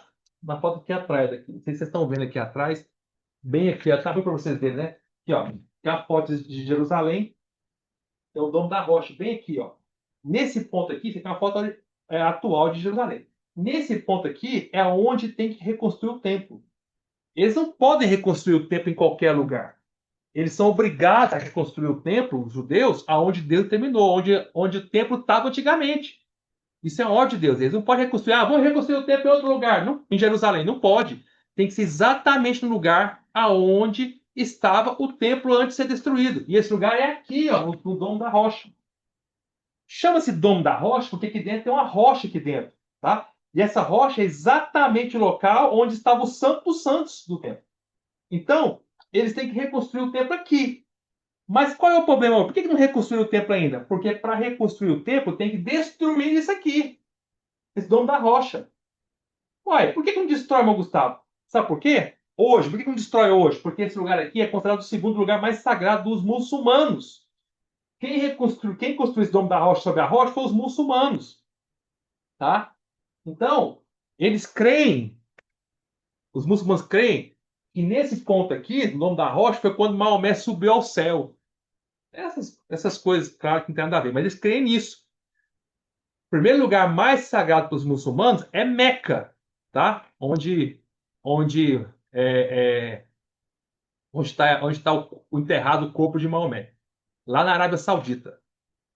foto aqui atrás. Aqui. Não sei se vocês estão vendo aqui atrás. Bem aqui, está bem para vocês verem, né? Aqui, ó. Tem a foto de Jerusalém. Tem o Domo da Rocha, bem aqui, ó. Nesse ponto aqui, você tem uma foto atual de Jerusalém. nesse ponto aqui é onde tem que reconstruir o templo. Eles não podem reconstruir o templo em qualquer lugar. Eles são obrigados a reconstruir o templo, os judeus, aonde Deus terminou, onde o templo estava antigamente. Isso é ordem de Deus. Eles não podem reconstruir. Ah, vamos reconstruir o templo em outro lugar. Não, em Jerusalém. Não pode. Tem que ser exatamente no lugar aonde estava o templo antes de ser destruído. E esse lugar é aqui, ó, no Domo da Rocha. Chama-se Domo da Rocha porque aqui dentro tem uma rocha aqui dentro, tá? E essa rocha é exatamente o local onde estava o Santo dos Santos do templo. Então, eles têm que reconstruir o templo aqui. Mas qual é o problema? Por que não reconstruir o templo ainda? Porque para reconstruir o templo tem que destruir isso aqui, esse Domo da Rocha. Uai, por que não destrói, meu Gustavo? Sabe por quê? Hoje, por que não destrói hoje? Porque esse lugar aqui é considerado o segundo lugar mais sagrado dos muçulmanos. Quem construiu esse Domo da Rocha sobre a rocha foram os muçulmanos, tá? Então, eles creem, os muçulmanos creem, que nesse ponto aqui, no Domo da Rocha, foi quando Maomé subiu ao céu. Essas coisas, claro que não tem nada a ver, mas eles creem nisso. O primeiro lugar mais sagrado para os muçulmanos é Meca, tá? Onde é, onde está o enterrado o corpo de Maomé, lá na Arábia Saudita.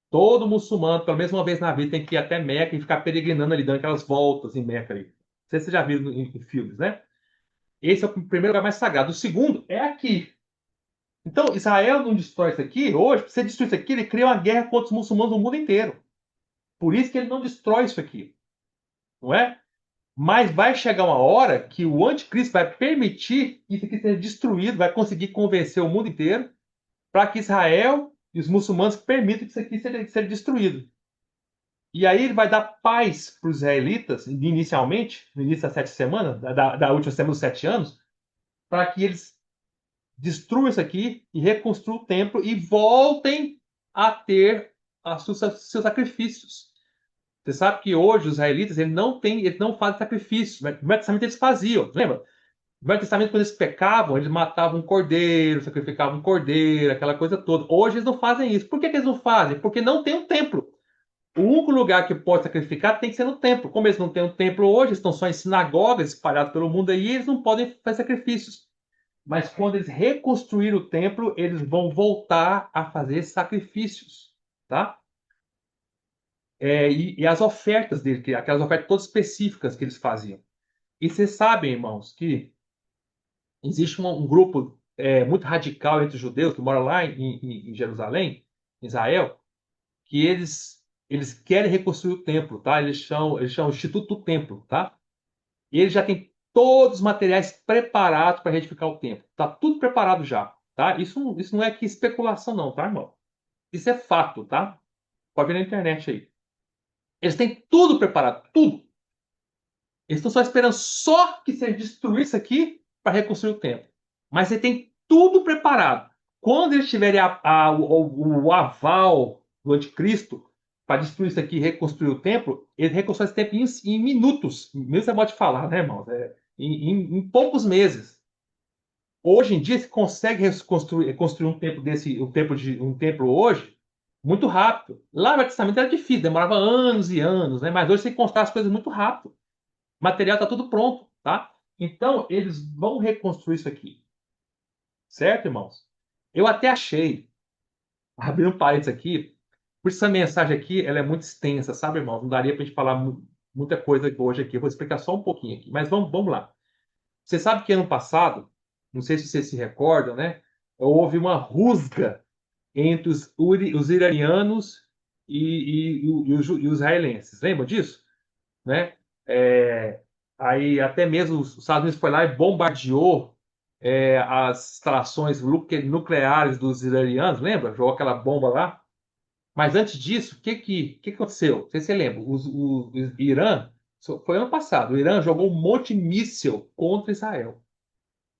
Todo muçulmano, pelo menos uma vez na vida, tem que ir até Meca e ficar peregrinando ali, dando aquelas voltas em Meca ali. Não sei se você já viu em filmes, né? Esse é o primeiro lugar mais sagrado. O segundo é aqui. Então, Israel não destrói isso aqui hoje. Se você destruir isso aqui, ele cria uma guerra contra os muçulmanos no mundo inteiro. Por isso que ele não destrói isso aqui. Não é? Mas vai chegar uma hora que o anticristo vai permitir que isso aqui seja destruído, vai conseguir convencer o mundo inteiro para que Israel e os muçulmanos permitam que isso aqui seja destruído. E aí ele vai dar paz para os israelitas, inicialmente, no início das 7 semanas, da última semana dos 7 anos, para que eles destruam isso aqui e reconstruam o templo e voltem a ter seus sacrifícios. Você sabe que hoje os israelitas eles não fazem sacrifícios. No Velho Testamento eles faziam, lembra? No Velho Testamento, quando eles pecavam, eles matavam um cordeiro, sacrificavam um cordeiro, aquela coisa toda. Hoje eles não fazem isso. Por que eles não fazem? Porque não tem um templo. O único lugar que pode sacrificar tem que ser no templo. Como eles não têm um templo hoje, eles estão só em sinagogas espalhadas pelo mundo aí, eles não podem fazer sacrifícios. Mas quando eles reconstruírem o templo, eles vão voltar a fazer sacrifícios, tá? E as ofertas dele, aquelas ofertas todas específicas que eles faziam. E vocês sabem, irmãos, que existe um grupo muito radical entre os judeus que moram lá em Jerusalém, em Israel, que eles querem reconstruir o templo, tá? Eles chamam o Instituto do Templo, tá? E eles já têm todos os materiais preparados para retificar o templo. Tá tudo preparado já, tá? Isso não é que especulação não, tá, irmão? Isso é fato, tá? Pode ver na internet aí. Eles têm tudo preparado, tudo. Eles estão só esperando só que seja destruído isso aqui para reconstruir o templo. Mas você tem tudo preparado. Quando eles tiverem o aval do anticristo para destruir isso aqui e reconstruir o templo, eles reconstruem esse templo em minutos. Mesmo você pode falar, né, irmão? Em poucos meses. Hoje em dia, se consegue construir um templo desse, um templo hoje, muito rápido. Lá no Velho Testamento era difícil, demorava anos e anos, né? Mas hoje você constrói as coisas muito rápido. O material está tudo pronto, tá? Então, eles vão reconstruir isso aqui. Certo, irmãos? Eu até achei, abrindo um parênteses aqui, por essa mensagem aqui, ela é muito extensa, sabe, irmãos? Não daria para a gente falar muita coisa hoje aqui. Eu vou explicar só um pouquinho aqui. Mas vamos lá. Você sabe que ano passado, não sei se vocês se recordam, né? Houve uma rusga entre os iranianos e os israelenses. Lembram disso? Né? É, aí até mesmo os Estados Unidos foi lá e bombardeou as instalações nucleares dos iranianos, lembra? Jogou aquela bomba lá. Mas antes disso, o que aconteceu? Não sei se você lembra. O Irã, foi ano passado, o Irã jogou um monte de míssil contra Israel.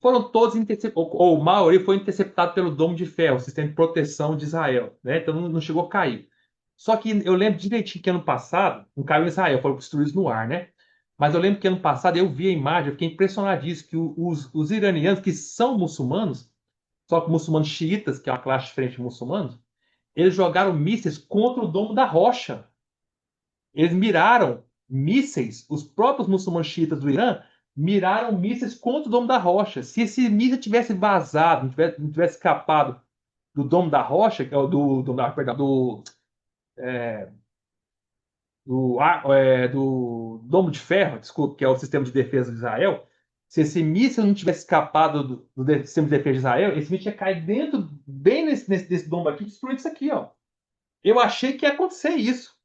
Foram todos interceptados, ou a maioria foi interceptado pelo Domo de Ferro, o sistema de proteção de Israel, né? Então não chegou a cair. Só que eu lembro direitinho que ano passado, não caiu em Israel, foram destruídos no ar, né? Mas eu lembro que ano passado eu vi a imagem, eu fiquei impressionadíssimo que os iranianos, que são muçulmanos, só que muçulmanos xiitas, que é uma classe diferente de muçulmanos, eles jogaram mísseis contra o Domo da Rocha. Eles miraram mísseis, os próprios muçulmanos xiitas do Irã miraram mísseis contra o Domo da Rocha. Se esse míssil tivesse vazado, não tivesse escapado do Domo da Rocha, que é o perdão, do Domo de Ferro, desculpa, que é o sistema de defesa de Israel, se esse míssil não tivesse escapado do sistema de defesa de Israel, esse míssil ia cair dentro, bem nesse domo aqui, destruindo isso aqui, ó. Eu achei que ia acontecer isso.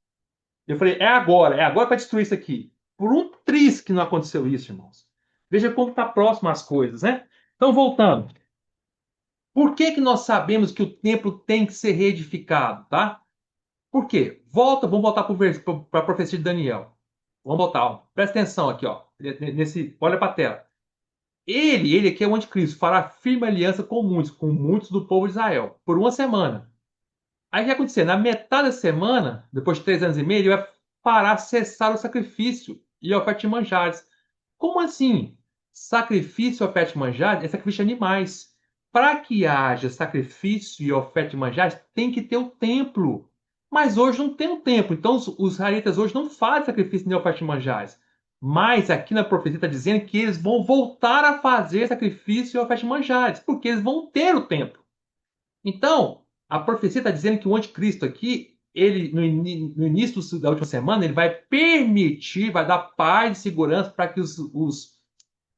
Eu falei, é agora para destruir isso aqui. Por um triz que não aconteceu isso, irmãos. Veja como está próximo as coisas, né? Então, voltando. Por que que nós sabemos que o templo tem que ser reedificado, tá? Por quê? Vamos voltar para a profecia de Daniel. Vamos voltar, ó. Presta atenção aqui, ó. Olha para a tela. Ele aqui é o anticristo, fará firme aliança com muitos do povo de Israel, por uma semana. Aí o que vai acontecer? Na metade da semana, depois de 3 anos e meio, ele vai parar, cessar o sacrifício e a oferta de manjares. Como assim? Sacrifício e oferta de manjares é sacrifício de animais. Para que haja sacrifício e oferta de manjares, tem que ter o templo. Mas hoje não tem um templo. Então os israelitas hoje não fazem sacrifício nem oferta de manjares. Mas aqui na profecia está dizendo que eles vão voltar a fazer sacrifício e oferta de manjares, porque eles vão ter o templo. Então, a profecia está dizendo que o anticristo aqui, ele no início da última semana, ele vai permitir, vai dar paz e segurança para que os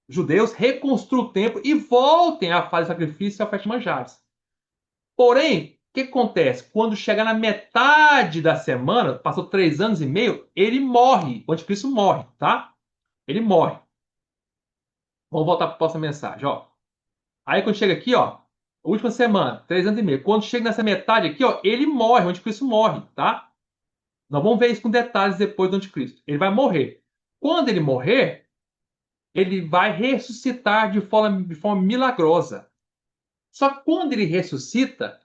judeus reconstruam o templo e voltem a fazer sacrifício e oferta de manjares. Porém, o que acontece? Quando chega na metade da semana, passou 3 anos e meio, ele morre. O anticristo morre, tá? Ele morre. Vamos voltar para a próxima mensagem, ó. Aí quando chega aqui, ó, última semana, 3 anos e meio. Quando chega nessa metade aqui, ó, ele morre, o anticristo morre, tá? Nós vamos ver isso com detalhes depois do anticristo. Ele vai morrer. Quando ele morrer, ele vai ressuscitar de forma milagrosa. Só que quando ele ressuscita,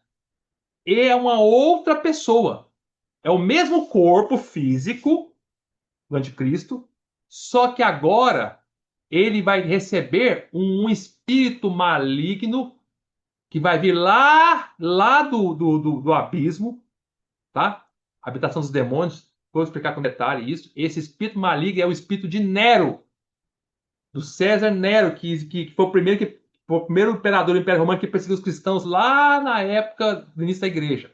é uma outra pessoa. É o mesmo corpo físico do anticristo, só que agora ele vai receber um espírito maligno que vai vir lá do abismo, tá? Habitação dos demônios. Vou explicar com detalhe isso. Esse espírito maligno é o espírito de Nero, do César Nero, que foi o primeiro imperador do Império Romano que perseguiu os cristãos lá na época do início da igreja.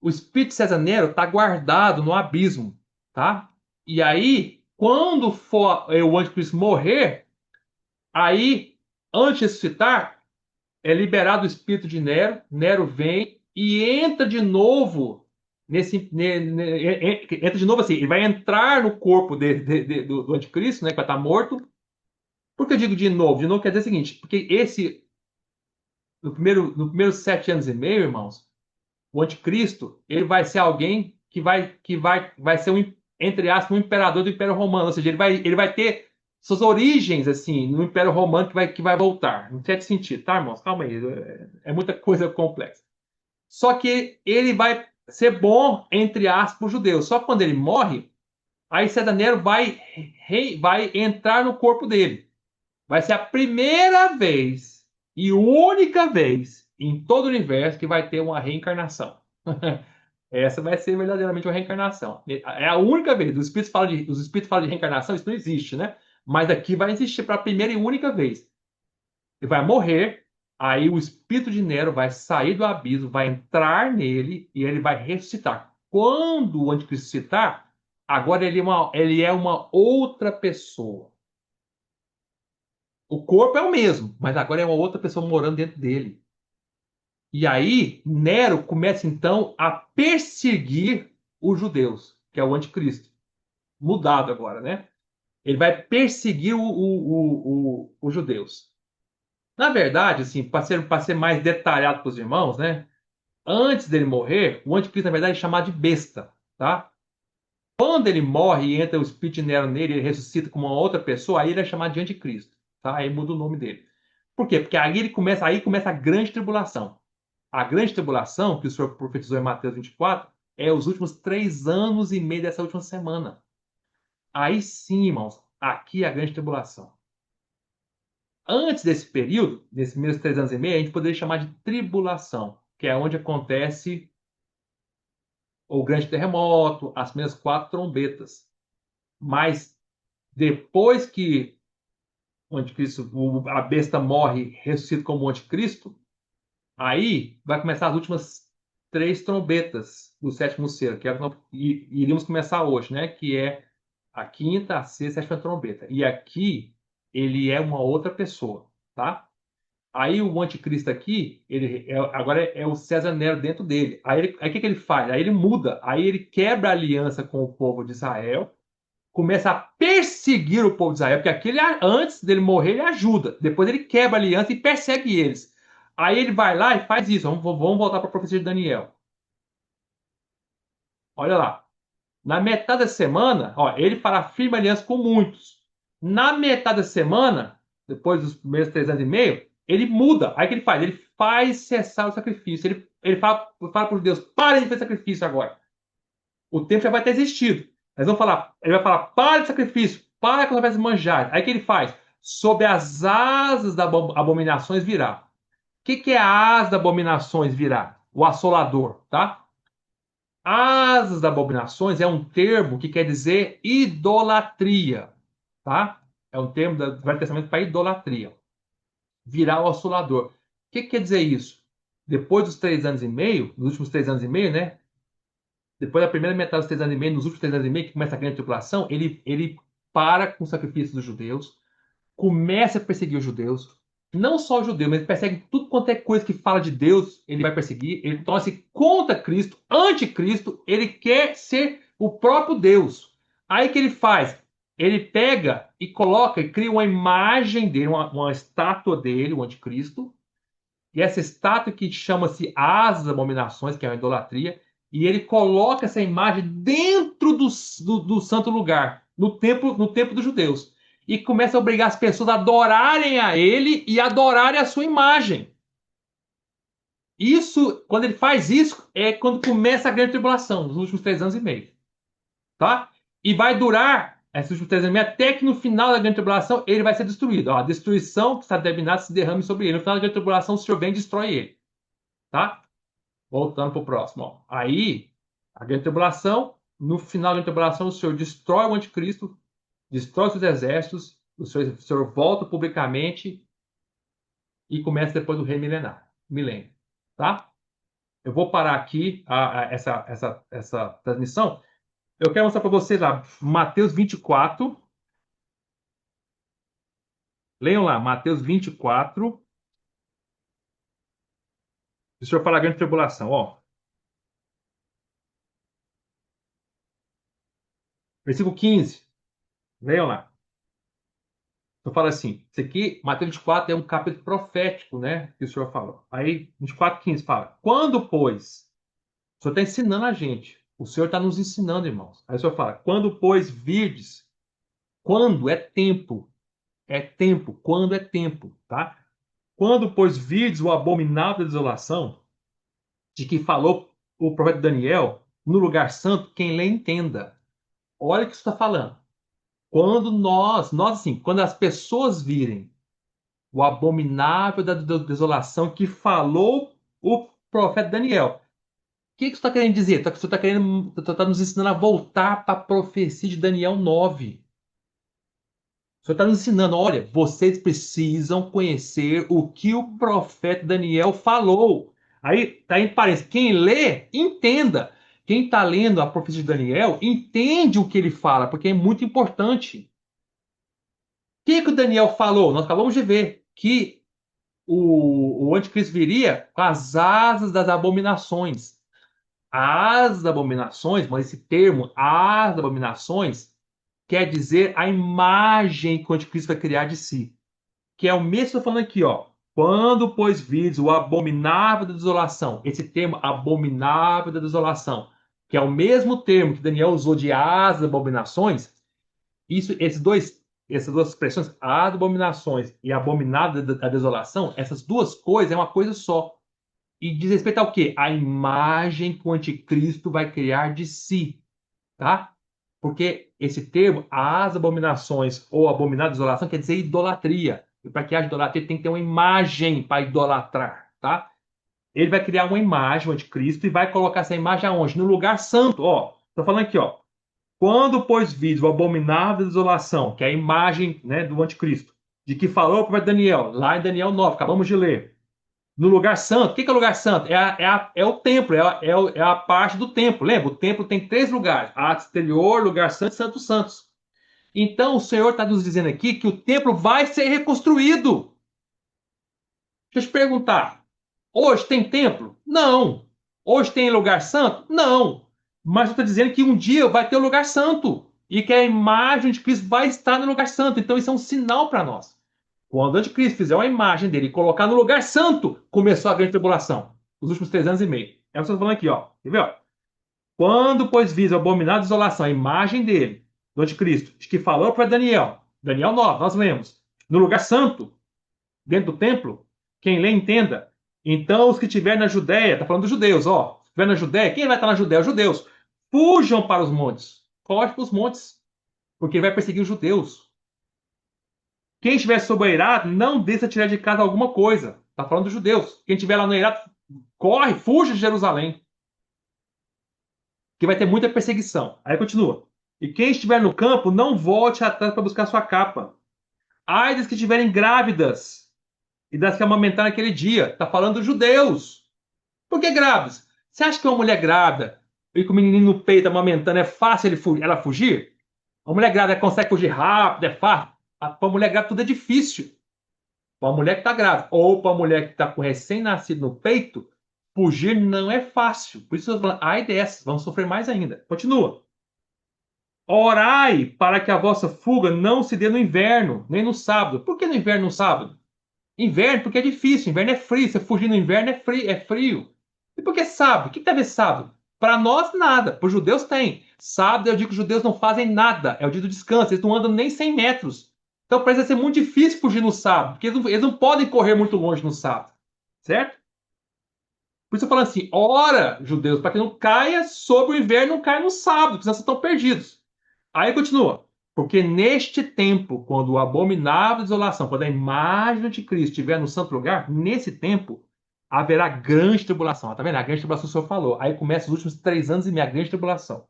O espírito de César Nero está guardado no abismo, tá? E aí, quando for o anticristo morrer, aí, antes de ressuscitar, é liberado o espírito de Nero, Nero vem e entra de novo entra de novo assim, ele vai entrar no corpo do anticristo, né, que vai estar morto. Por que eu digo de novo? De novo quer dizer o seguinte, porque no primeiro 7 anos e meio, irmãos, o anticristo, ele vai ser alguém que vai ser entre aspas, um imperador do Império Romano, ou seja, ele vai ter suas origens, assim, no Império Romano que vai voltar. Não certo sentido, tá, irmãos? Calma aí. É muita coisa complexa. Só que ele vai ser bom, entre aspas, para os judeus. Só que quando ele morre, aí César Nero vai entrar no corpo dele. Vai ser a primeira vez e única vez em todo o universo que vai ter uma reencarnação. Essa vai ser verdadeiramente uma reencarnação. É a única vez. Os espíritos falam de reencarnação, isso não existe, né? Mas aqui vai existir para a primeira e única vez. Ele vai morrer, aí o espírito de Nero vai sair do abismo, vai entrar nele e ele vai ressuscitar. Quando o anticristo ressuscitar, agora ele é uma outra pessoa. O corpo é o mesmo, mas agora é uma outra pessoa morando dentro dele. E aí, Nero começa então a perseguir os judeus, que é o anticristo. Mudado agora, né? Ele vai perseguir os judeus. Na verdade, assim, para ser mais detalhado para os irmãos, né? Antes dele morrer, o anticristo, na verdade, é chamado de besta, tá? Quando ele morre e entra o espírito de Nero nele, ele ressuscita como uma outra pessoa, aí ele é chamado de anticristo, tá? Aí muda o nome dele. Por quê? Porque aí começa a grande tribulação. A grande tribulação, que o Senhor profetizou em Mateus 24, é os últimos 3 anos e meio dessa última semana. Aí sim, irmãos, aqui é a grande tribulação. Antes desse período, nesses primeiros 3 anos e meio, a gente poderia chamar de tribulação, que é onde acontece o grande terremoto, as primeiras 4 trombetas. Mas depois que o anticristo, a besta morre, ressuscita como anticristo, aí vai começar as últimas três trombetas do sétimo selo, que é o que nós iríamos começar hoje, né? Que é a quinta, a sexta e a sétima trombeta. E aqui ele é uma outra pessoa, tá? Aí o anticristo aqui, agora é o César Nero dentro dele. Aí o que ele faz? Aí ele muda, aí ele quebra a aliança com o povo de Israel, começa a perseguir o povo de Israel, porque aquele, antes dele morrer, ele ajuda. Depois ele quebra a aliança e persegue eles. Aí ele vai lá e faz isso. Vamos voltar para a profecia de Daniel. Olha lá. Na metade da semana, ó, ele fará firme aliança com muitos. Na metade da semana, depois dos primeiros 3 anos e meio, ele muda. Aí o que ele faz? Ele faz cessar o sacrifício. Ele fala para os judeus: parem de fazer sacrifício agora. O tempo já vai ter existido. Ele vai falar: para de sacrifício, para com as manjares. Aí o que ele faz? Sob as asas das abominações virá. O que é a asa das abominações virá? O assolador, tá? Asas das abominações é um termo que quer dizer idolatria, tá? É um termo do Velho Testamento para idolatria. Virar o assolador. O que quer dizer isso? Depois dos 3 anos e meio, nos últimos 3 anos e meio, né? Depois da primeira metade dos 3 anos e meio, nos últimos 3 anos e meio, que começa a grande tribulação, ele para com o sacrifício dos judeus, começa a perseguir os judeus. Não só os judeus, mas ele persegue tudo quanto é coisa que fala de Deus, ele vai perseguir. Ele torna-se contra Cristo, anticristo. Ele quer ser o próprio Deus. Aí que ele faz? Ele pega e coloca e cria uma imagem dele, uma estátua dele, o anticristo. E essa estátua que chama-se Asas Abominações, que é uma idolatria. E ele coloca essa imagem dentro do santo lugar, no templo dos judeus e começa a obrigar as pessoas a adorarem a ele e adorarem a sua imagem. Isso, quando ele faz isso, é quando começa a grande tribulação, nos últimos 3 anos e meio. Tá? E vai durar esses últimos 3 anos e meio até que no final da grande tribulação ele vai ser destruído. Ó, a destruição que está determinada se derrame sobre ele. No final da grande tribulação, o Senhor vem e destrói ele. Tá? Voltando para o próximo. Ó. Aí, a grande tribulação, no final da grande tribulação, o Senhor destrói o anticristo, destrói os exércitos, o Senhor volta publicamente e começa depois do reino milênio, tá? Eu vou parar aqui essa transmissão. Eu quero mostrar para vocês lá, Mateus 24. Leiam lá, Mateus 24. O Senhor fala a grande tribulação, ó. Versículo 15. Leiam lá. Eu falo assim, isso aqui, Mateus 24 é um capítulo profético, né? Que o Senhor falou. Aí, 24:15 fala: quando, pois, o Senhor está ensinando a gente, o Senhor está nos ensinando, irmãos. Aí o Senhor fala: quando, pois, virdes, quando é tempo, quando é tempo, tá? Quando, pois, virdes o abominável da desolação, de que falou o profeta Daniel, no lugar santo, quem lê entenda. Olha o que isso está falando. Quando nós assim, quando as pessoas virem o abominável da desolação que falou o profeta Daniel. O que isso está querendo dizer? Você está nos ensinando a voltar para a profecia de Daniel 9. O Senhor está nos ensinando, olha, vocês precisam conhecer o que o profeta Daniel falou. Aí está em parênteses, quem lê, entenda. Quem está lendo a profecia de Daniel, entende o que ele fala, porque é muito importante. O que o Daniel falou? Nós acabamos de ver que o anticristo viria com as asas das abominações. As abominações, mas esse termo, as abominações, quer dizer a imagem que o anticristo vai criar de si. Que é o mesmo que eu estou falando aqui, ó. Quando, pois, vides o abominável da desolação, esse termo abominável da desolação, que é o mesmo termo que Daniel usou de as abominações, essas duas expressões, as abominações e abominável da desolação, essas duas coisas é uma coisa só. E diz respeito ao quê? A imagem que o anticristo vai criar de si, tá? Porque esse termo, as abominações ou abominável desolação, quer dizer idolatria. E para que haja idolatria, tem que ter uma imagem para idolatrar, tá? Ele vai criar uma imagem, o anticristo, e vai colocar essa imagem aonde? No lugar santo, ó. Tô falando aqui, ó. Quando, pois, vide o abominável desolação, que é a imagem, né, do anticristo, de que falou o profeta Daniel, lá em Daniel 9, acabamos de ler, no lugar santo. O que é o lugar santo? É o templo, é a parte do templo. Lembra? O templo tem três lugares: ato exterior, lugar santo e santos santos. Então o Senhor está nos dizendo aqui que o templo vai ser reconstruído. Deixa eu te perguntar: hoje tem templo? Não. Hoje tem lugar santo? Não. Mas eu estou dizendo que um dia vai ter o lugar santo. E que a imagem de Cristo vai estar no lugar santo. Então isso é um sinal para nós. Quando o anticristo fizer uma imagem dele e colocar no lugar santo, começou a grande tribulação. Os últimos 3 anos e meio. É o que eu estou falando aqui, ó. Quer ver, ó? Quando, pois, visa a abominável desolação, a imagem dele, do anticristo, de que falou para Daniel, Daniel 9, nós lemos, no lugar santo, dentro do templo, quem lê entenda. Então, os que estiverem na Judéia, está falando dos judeus, ó. Se estiver na Judéia, quem vai estar na Judéia? Os judeus. Fujam para os montes. Foge para os montes, porque ele vai perseguir os judeus. Quem estiver sob o eirado, não desça tirar de casa alguma coisa. Está falando dos judeus. Quem estiver lá no eirado, corre, fuja de Jerusalém, que vai ter muita perseguição. Aí continua. E quem estiver no campo, não volte atrás para buscar sua capa. Ai das que estiverem grávidas e das que amamentar naquele dia. Está falando dos judeus. Por que grávidas? Você acha que uma mulher grávida e com o menininho no peito amamentando é fácil ela fugir? Uma mulher grávida consegue fugir rápido, é fácil. Para uma mulher grávida tudo é difícil. Para uma mulher que está grávida ou para uma mulher que está com recém-nascido no peito, fugir não é fácil. Por isso eu estou falando, ai dessas, vão sofrer mais ainda. Continua. Orai para que a vossa fuga não se dê no inverno, nem no sábado. Por que no inverno e no sábado? Inverno, porque é difícil. Inverno é frio. Você fugir no inverno é frio. É frio. E por que sábado? O que tem a ver sábado? Para nós, nada. Para os judeus, tem. Sábado é o dia que os judeus não fazem nada. É o dia do descanso. Eles não andam nem 100 metros. Então, para eles vai ser muito difícil fugir no sábado. Porque eles não podem correr muito longe no sábado. Certo? Por isso eu falo assim: ora, judeus, para que não caia sobre o inverno, não caia no sábado, porque senão vocês estão perdidos. Aí continua. Porque neste tempo, quando o abominável desolação, quando a imagem do anticristo estiver no santo lugar, nesse tempo haverá grande tribulação. Tá vendo? A grande tribulação o Senhor falou. Aí começa os últimos 3 anos e meio, a grande tribulação.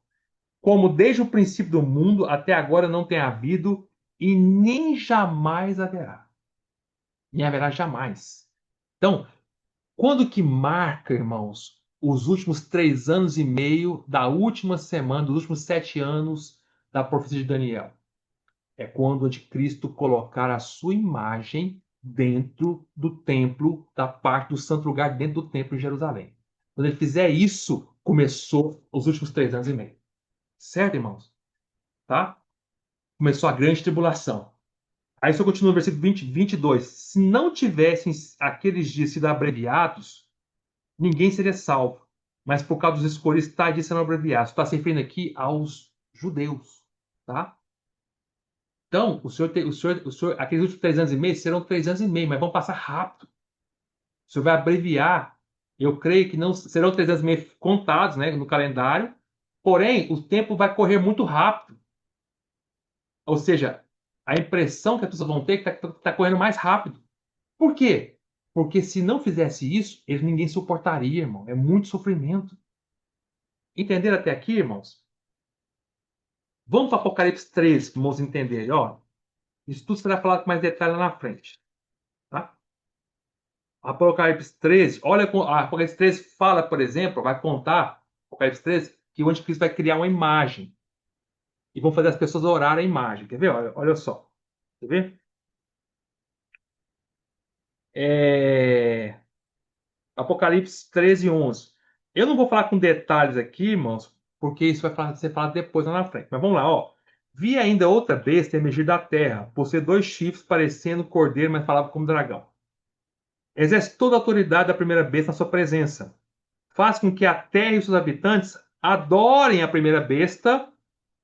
Como desde o princípio do mundo até agora não tem havido e nem jamais haverá. Nem haverá jamais. Então, quando que marca, irmãos, os últimos 3 anos e meio da última semana, dos últimos 7 anos da profecia de Daniel? É quando o anticristo colocar a sua imagem dentro do templo, da parte do santo lugar dentro do templo em Jerusalém. Quando ele fizer isso, começou os últimos 3 anos e meio. Certo, irmãos? Tá? Começou a grande tribulação. Aí só continua no versículo 20, 22. Se não tivessem aqueles dias sido abreviados, ninguém seria salvo. Mas por causa dos escolhidos, está de sendo abreviados. Está se referindo aqui aos judeus. Tá? Então, aqueles últimos 3 anos e meio serão 3 anos e meio, mas vão passar rápido. O senhor vai abreviar. Eu creio que não serão 3 anos e meio contados, né, no calendário. Porém, o tempo vai correr muito rápido. Ou seja, a impressão que as pessoas vão ter é que está correndo mais rápido. Por quê? Porque se não fizesse isso, ninguém suportaria, irmão. É muito sofrimento. Entenderam até aqui, irmãos? Vamos para Apocalipse 13, para os irmãos entenderem. Ó, isso tudo será falado com mais detalhe lá na frente. Tá? Apocalipse 13, olha, a Apocalipse 13 fala, por exemplo, vai contar, Apocalipse 13, que o anticristo vai criar uma imagem e vão fazer as pessoas orarem a imagem. Quer ver? Olha só. Quer ver? Apocalipse 13, 11. Eu não vou falar com detalhes aqui, irmãos, porque isso vai ser falado depois lá na frente. Mas vamos lá, ó. Vi ainda outra besta emergir da terra, possuía 2 chifres, parecendo cordeiro, mas falava como dragão. Exerce toda a autoridade da primeira besta na sua presença. Faz com que a terra e os seus habitantes adorem a primeira besta,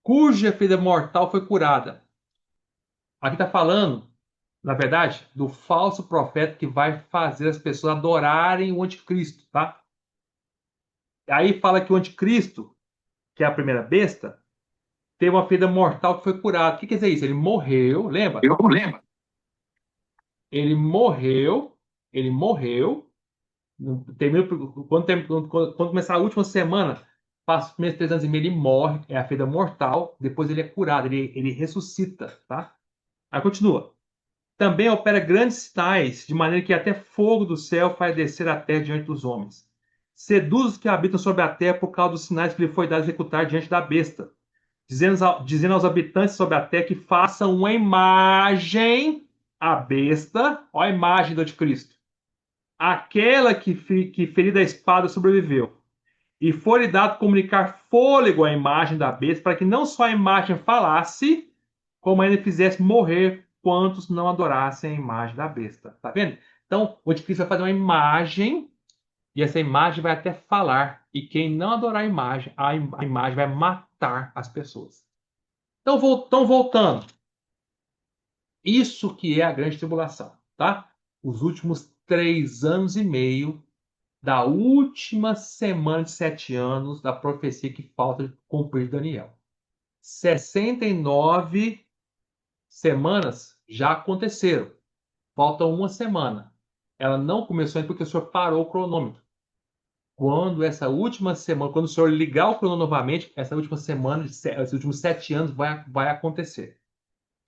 cuja ferida mortal foi curada. Aqui está falando, na verdade, do falso profeta que vai fazer as pessoas adorarem o anticristo, tá? Aí fala que o anticristo, que é a primeira besta, teve uma ferida mortal que foi curada. O que quer dizer isso? Ele morreu, lembra? Eu lembro. Ele morreu, ele morreu. Quando começar a última semana, passa os primeiros 3 anos e meio, ele morre, é a ferida mortal, depois ele é curado, ele ressuscita, tá? Aí continua. Também opera grandes sinais, de maneira que até fogo do céu faz descer a terra diante dos homens. Seduz os que habitam sobre a terra por causa dos sinais que lhe foi dado executar diante da besta, dizendo aos habitantes sobre a terra que façam uma imagem à besta, ó a imagem do anticristo, aquela que ferida a espada sobreviveu. E foi-lhe dado comunicar fôlego à imagem da besta, para que não só a imagem falasse, como ainda fizesse morrer quantos não adorassem a imagem da besta. Tá vendo? Então, o anticristo vai fazer uma imagem, e essa imagem vai até falar. E quem não adorar a imagem vai matar as pessoas. Então, voltando. Isso que é a grande tribulação, tá? Os últimos 3 anos e meio da última semana de 7 anos da profecia que falta cumprir de Daniel. 69 semanas já aconteceram. Falta uma semana. Ela não começou ainda porque o senhor parou o cronômetro. Quando essa última semana, quando o senhor ligar o cronômetro novamente, essa última semana, esses últimos 7 anos vai acontecer.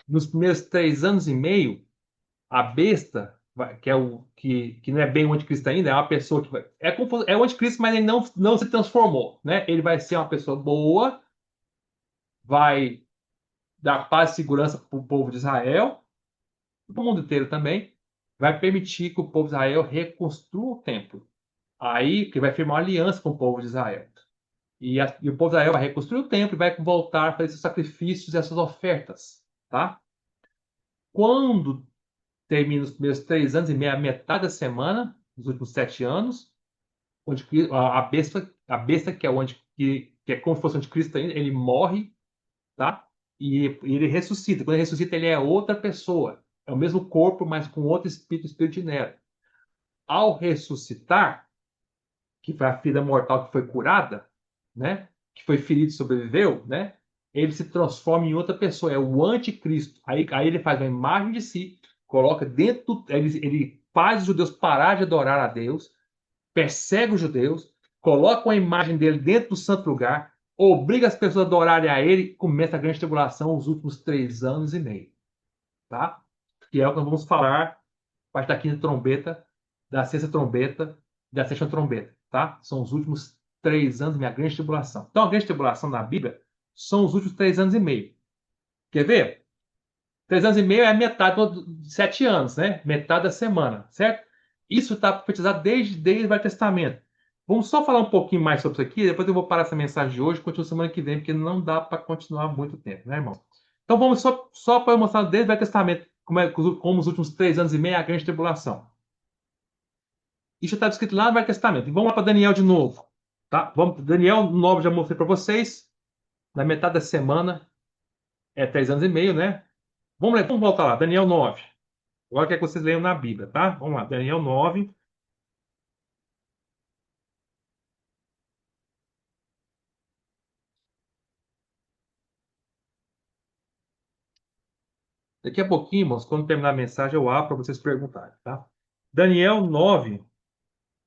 Nos primeiros 3 anos e meio, a besta, que é que não é bem o anticristo ainda, é uma pessoa que é o anticristo, mas ele não se transformou, né? Ele vai ser uma pessoa boa, vai dar paz e segurança para o povo de Israel, para o mundo inteiro também, vai permitir que o povo de Israel reconstrua o templo. Aí, que vai firmar uma aliança com o povo de Israel. E o povo de Israel vai reconstruir o templo e vai voltar a fazer seus sacrifícios e as suas ofertas, tá? Quando termina os primeiros 3 anos e meio, a metade da semana, os últimos 7 anos, onde a besta que é que é como se fosse o anticristo ainda, ele morre, tá? E ele ressuscita. Quando ele ressuscita, ele é outra pessoa. É o mesmo corpo, mas com outro espírito, o espírito de Nero. Ao ressuscitar, que foi a ferida mortal que foi curada, né? Que foi ferido e sobreviveu, né? Ele se transforma em outra pessoa, é o anticristo. Aí ele faz uma imagem de si, coloca dentro, ele faz os judeus parar de adorar a Deus, persegue os judeus, coloca uma imagem dele dentro do santo lugar, obriga as pessoas a adorarem a ele, começa a grande tribulação, os últimos 3 anos e meio, tá? Que é o que nós vamos falar a partir da quinta trombeta, da sexta trombeta, da sétima trombeta, tá? São os últimos 3 anos, minha grande tribulação. Então, a grande tribulação na Bíblia são os últimos 3 anos e meio. Quer ver? 3 anos e meio é a metade de 7 anos, né? Metade da semana, certo? Isso está profetizado desde o Velho Testamento. Vamos só falar um pouquinho mais sobre isso aqui, depois eu vou parar essa mensagem de hoje e continuo semana que vem, porque não dá para continuar muito tempo, né, irmão? Então vamos só para mostrar desde o Velho Testamento como os últimos 3 anos e meio é a grande tribulação. Isso está escrito lá no Velho Testamento. E vamos lá para Daniel de novo. Tá? Daniel 9 já mostrei para vocês. Na metade da semana é 3 anos e meio, né? Vamos voltar lá. Daniel 9. Agora quer que vocês leiam na Bíblia, tá? Vamos lá. Daniel 9. Daqui a pouquinho, irmãos, quando terminar a mensagem, eu abro para vocês perguntarem, tá? Daniel 9.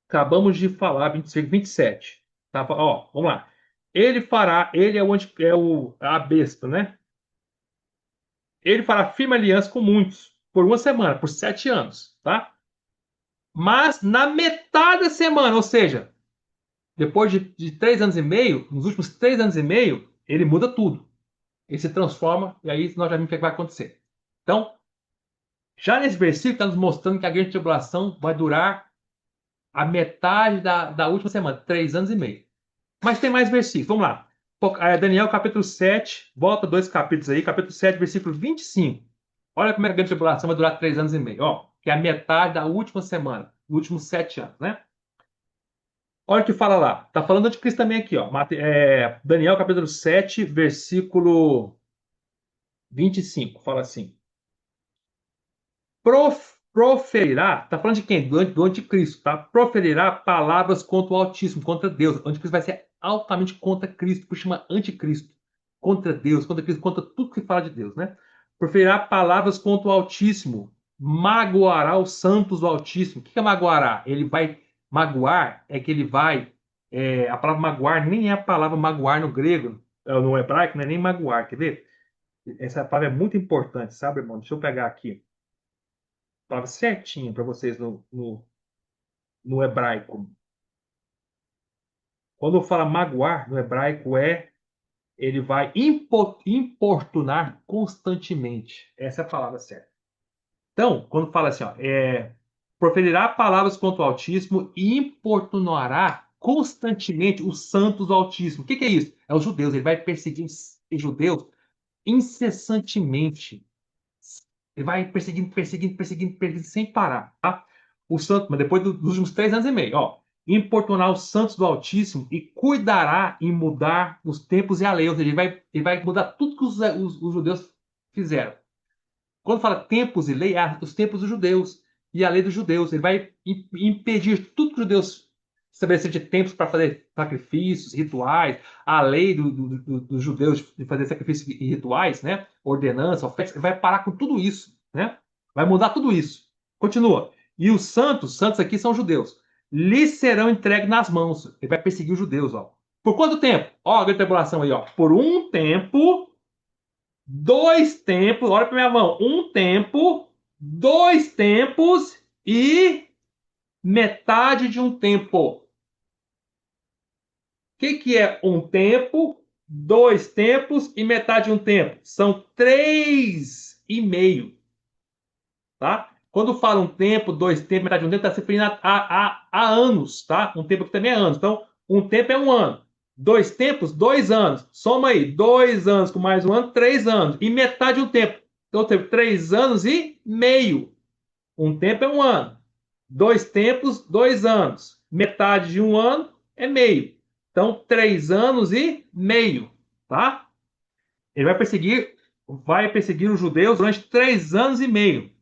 Acabamos de falar 26, 27. Tá? Ó, vamos lá. Ele é a besta, né? Ele fará firme aliança com muitos, por uma semana, por 7 anos, tá? Mas na metade da semana, ou seja, depois de 3 anos e meio, nos últimos 3 anos e meio, ele muda tudo. Ele se transforma, e aí nós já vimos o que vai acontecer. Então, já nesse versículo, está nos mostrando que a grande tribulação vai durar a metade da última semana, 3 anos e meio. Mas tem mais versículos, vamos lá. Daniel capítulo 7, volta 2 capítulos aí, capítulo 7, versículo 25. Olha como é que a grande tribulação vai durar 3 anos e meio, ó, que é a metade da última semana, dos últimos 7 anos, né? Olha o que fala lá. Tá falando de Cristo também aqui, ó. Daniel capítulo 7, versículo 25. Fala assim. Proferirá, tá falando de quem? Do anticristo, tá? Proferirá palavras contra o Altíssimo, contra Deus. O anticristo vai ser altamente contra Cristo, por chama anticristo. Contra Deus, contra Cristo, contra tudo que fala de Deus, né? Proferirá palavras contra o Altíssimo, magoará os santos do Altíssimo. O que é magoará? Ele vai magoar, é que ele vai A palavra magoar nem é a palavra magoar no grego, no hebraico, não é nem magoar, quer ver? Essa palavra é muito importante, sabe, irmão? Deixa eu pegar aqui a palavra certinho para vocês no hebraico. Quando eu falo magoar no hebraico ele vai importunar constantemente. Essa é a palavra certa. Então, quando fala assim, ó, proferirá palavras contra o Altíssimo e importunará constantemente os santos do Altíssimo. O que é isso? É os judeus. Ele vai perseguir os judeus incessantemente. Ele vai perseguindo, perseguindo, perseguindo, perseguindo, sem parar, tá? O santo, mas depois dos últimos 3 anos e meio, ó, importunar os santos do Altíssimo e cuidará em mudar os tempos e a lei. Ou seja, ele vai mudar tudo que os judeus fizeram. Quando fala tempos e lei, é os tempos dos judeus e a lei dos judeus. Ele vai impedir tudo que os judeus estabeleceram de tempos para fazer sacrifícios, rituais, a lei dos judeus de fazer sacrifícios e rituais, né? Ordenança, oferta, vai parar com tudo isso, né? Vai mudar tudo isso. Continua. E os santos aqui são judeus, lhes serão entregues nas mãos. Ele vai perseguir os judeus, ó. Por quanto tempo? Ó, a grande tribulação aí, ó. Por um tempo, 2 tempos, olha para minha mão, um tempo, 2 tempos e metade de um tempo. O que é um tempo, 2 tempos e metade de um tempo? São 3 e meio, tá? Quando fala um tempo, 2 tempos, metade de um tempo, está se referindo a anos, tá? Um tempo aqui também é anos. Então, um tempo é um ano. 2 tempos, 2 anos. Soma aí, 2 anos com mais um ano, 3 anos. E metade de um tempo. Então, teve 3 anos e meio. Um tempo é um ano. 2 tempos, 2 anos. Metade de um ano é meio. Então, 3 anos e meio, tá? Ele vai perseguir os judeus durante 3 anos e meio.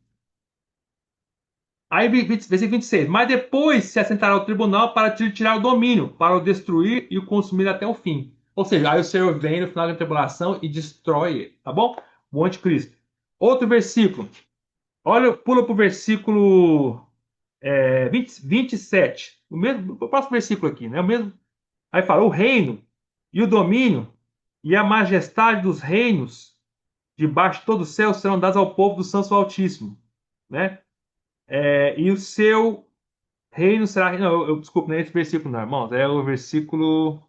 Aí, versículo 26. Mas depois se assentará o tribunal para te tirar o domínio, para o destruir e o consumir até o fim. Ou seja, aí o Senhor vem no final da tribulação e destrói ele, tá bom? O anticristo. Outro versículo. Olha, pula para o versículo 27. O próximo versículo aqui, né? O mesmo. Aí fala: o reino e o domínio e a majestade dos reinos debaixo de todo o céu serão dados ao povo do Santo Altíssimo, né? E o seu reino será. Não, desculpa, não é esse versículo, não, irmãos. É o versículo.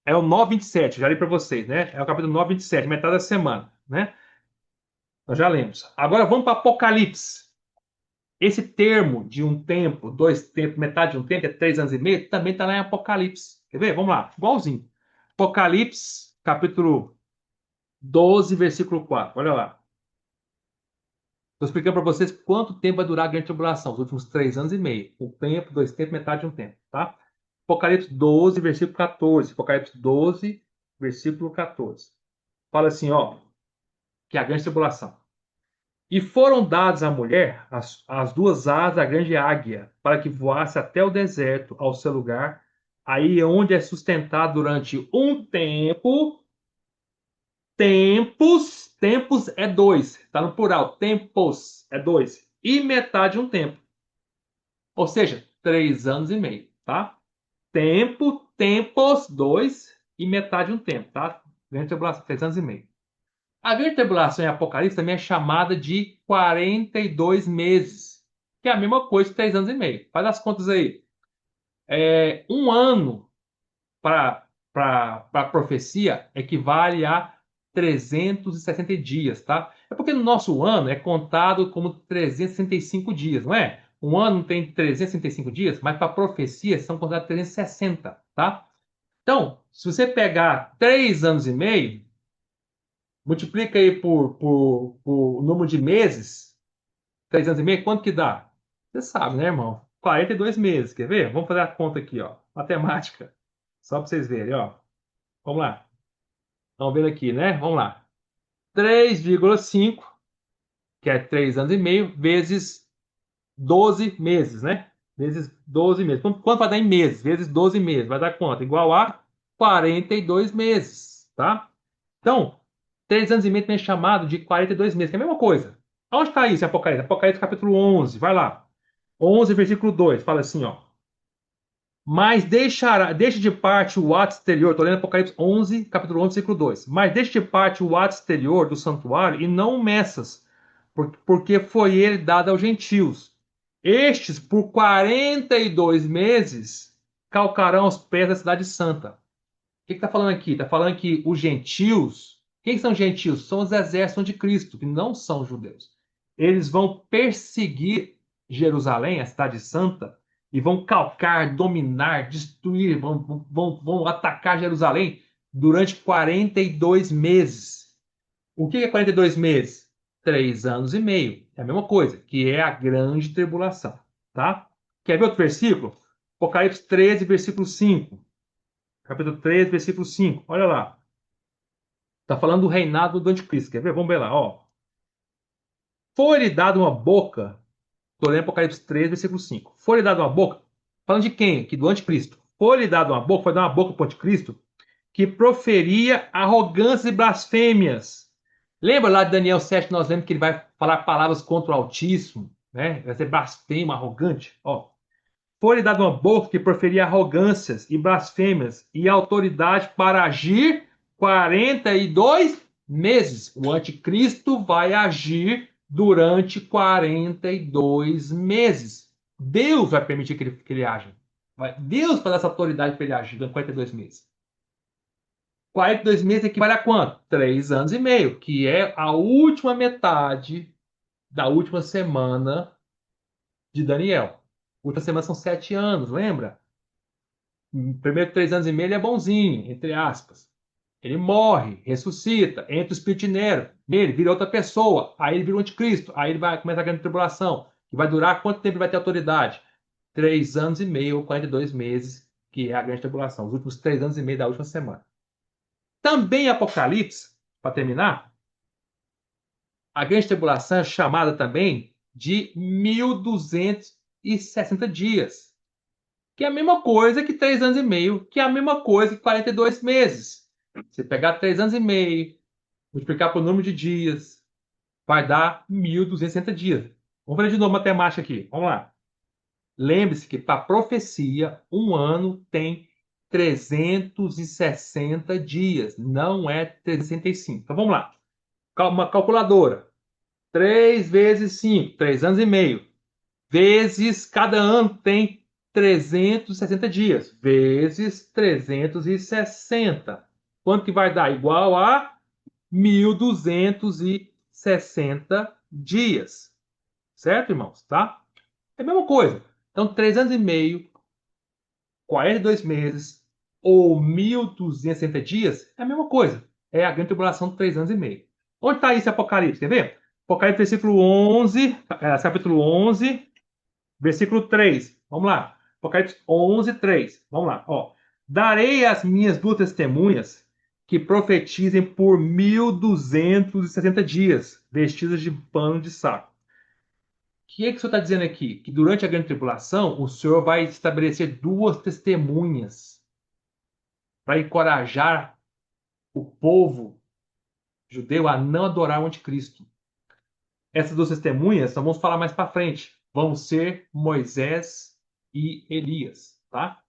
É o 9:27, já li para vocês, né? É o capítulo 9:27, metade da semana, né? Nós já lemos. Agora vamos para Apocalipse. Esse termo de um tempo, 2 tempos, metade de um tempo, é 3 anos e meio, também está lá em Apocalipse. Quer ver? Vamos lá, igualzinho. Apocalipse, capítulo 12, versículo 4. Olha lá. Estou explicando para vocês quanto tempo vai durar a grande tribulação, os últimos 3 anos e meio. Um tempo, 2 tempos, metade de um tempo, tá? Apocalipse 12, versículo 14. Apocalipse 12, versículo 14. Fala assim, ó, que é a grande tribulação. E foram dados à mulher as duas asas da grande águia, para que voasse até o deserto, ao seu lugar, aí onde é sustentado durante um tempo. Tempos é dois, está no plural. Tempos é dois. E metade um tempo. Ou seja, 3 anos e meio, tá? Tempos, dois, e metade um tempo, tá? Grande tribulação, 3 anos e meio. A grande tribulação em Apocalipse também é chamada de 42 meses, que é a mesma coisa que 3 anos e meio. Faz as contas aí. Um ano para a profecia equivale a 360 dias, tá? É porque no nosso ano é contado como 365 dias, não é? Um ano tem 365 dias, mas para a profecia são contados 360, tá? Então, se você pegar 3 anos e meio, multiplica aí por número de meses, 3 anos e meio, quanto que dá? Você sabe, né, irmão? 42 meses, quer ver? Vamos fazer a conta aqui, ó. Matemática. Só para vocês verem, ó. Vamos lá. Estão vendo aqui, né? Vamos lá. 3,5, que é 3 anos e meio, vezes 12 meses, né? Vezes 12 meses. Quanto vai dar em meses? Vezes 12 meses. Vai dar quanto? Igual a 42 meses, tá? Então, 3 anos e meio também é chamado de 42 meses, que é a mesma coisa. Onde está isso em Apocalipse? Apocalipse capítulo 11, vai lá. 11, versículo 2, fala assim, ó. Mas deixa de parte o ato exterior, estou lendo Apocalipse 11, capítulo 11, versículo 2. Mas deixa de parte o ato exterior do santuário e não o meças, porque foi ele dado aos gentios. Estes, por 42 meses, calcarão os pés da cidade santa. O que está falando aqui? Está falando que os gentios, quem são gentios? São os exércitos de Cristo, que não são judeus. Eles vão perseguir Jerusalém, a cidade santa, e vão calcar, dominar, destruir, vão atacar Jerusalém durante 42 meses. O que é 42 meses? 3 anos e meio. É a mesma coisa, que é a grande tribulação. Tá? Quer ver outro versículo? Apocalipse 13, versículo 5. Capítulo 13, versículo 5. Olha lá. Está falando do reinado do anticristo. Quer ver? Vamos ver lá. Ó. Foi-lhe dado uma boca. Estou lendo Apocalipse 13, versículo 5. Foi-lhe dado uma boca. Falando de quem? Aqui, do anticristo. Foi-lhe dado uma boca, foi dar uma boca para o anticristo, que proferia arrogâncias e blasfêmias. Lembra lá de Daniel 7, nós lemos que ele vai falar palavras contra o Altíssimo, né? Vai ser blasfemo, arrogante. Ó. Foi-lhe dado uma boca que proferia arrogâncias e blasfêmias e autoridade para agir 42 meses. O anticristo vai agir durante 42 meses. Deus vai permitir que ele aja. Deus vai dar essa autoridade para ele agir durante 42 meses. 42 meses equivale a quanto? 3 anos e meio, que é a última metade da última semana de Daniel. Última semana são 7 anos, lembra? Primeiro 3 anos e meio ele é bonzinho, entre aspas. Ele morre, ressuscita, entra o espírito de Nero, nele, vira outra pessoa, aí ele vira o anticristo, aí ele vai começar a grande tribulação, que vai durar quanto tempo ele vai ter autoridade? 3 anos e meio ou 42 meses, que é a grande tribulação, os últimos 3 anos e meio da última semana. Também em Apocalipse, para terminar, a grande tribulação é chamada também de 1260 dias. Que é a mesma coisa que 3 anos e meio, que é a mesma coisa que 42 meses. Se pegar 3 anos e meio, multiplicar por número de dias, vai dar 1260 dias. Vamos fazer de novo matemática aqui. Vamos lá. Lembre-se que para profecia, um ano tem 360 dias, não é 365. Então vamos lá. Uma calculadora. 3 vezes 5, 3 anos e meio. Vezes cada ano tem 360 dias, vezes 360. Quanto que vai dar? Igual a 1260 dias. Certo, irmãos? Tá? É a mesma coisa. Então, 3 anos e meio, 42 meses ou 1260 dias é a mesma coisa. É a grande tribulação de 3 anos e meio. Onde está esse Apocalipse? Quer ver? Apocalipse, versículo 11, capítulo 11, versículo 3. Vamos lá. Apocalipse 11, 3. Vamos lá. Ó. Darei às minhas duas testemunhas que profetizem por 1260 dias, vestidas de pano de saco. O que é que o senhor está dizendo aqui? Que durante a grande tribulação, o senhor vai estabelecer duas testemunhas para encorajar o povo judeu a não adorar o anticristo. Essas duas testemunhas, nós vamos falar mais para frente, vão ser Moisés e Elias, tá?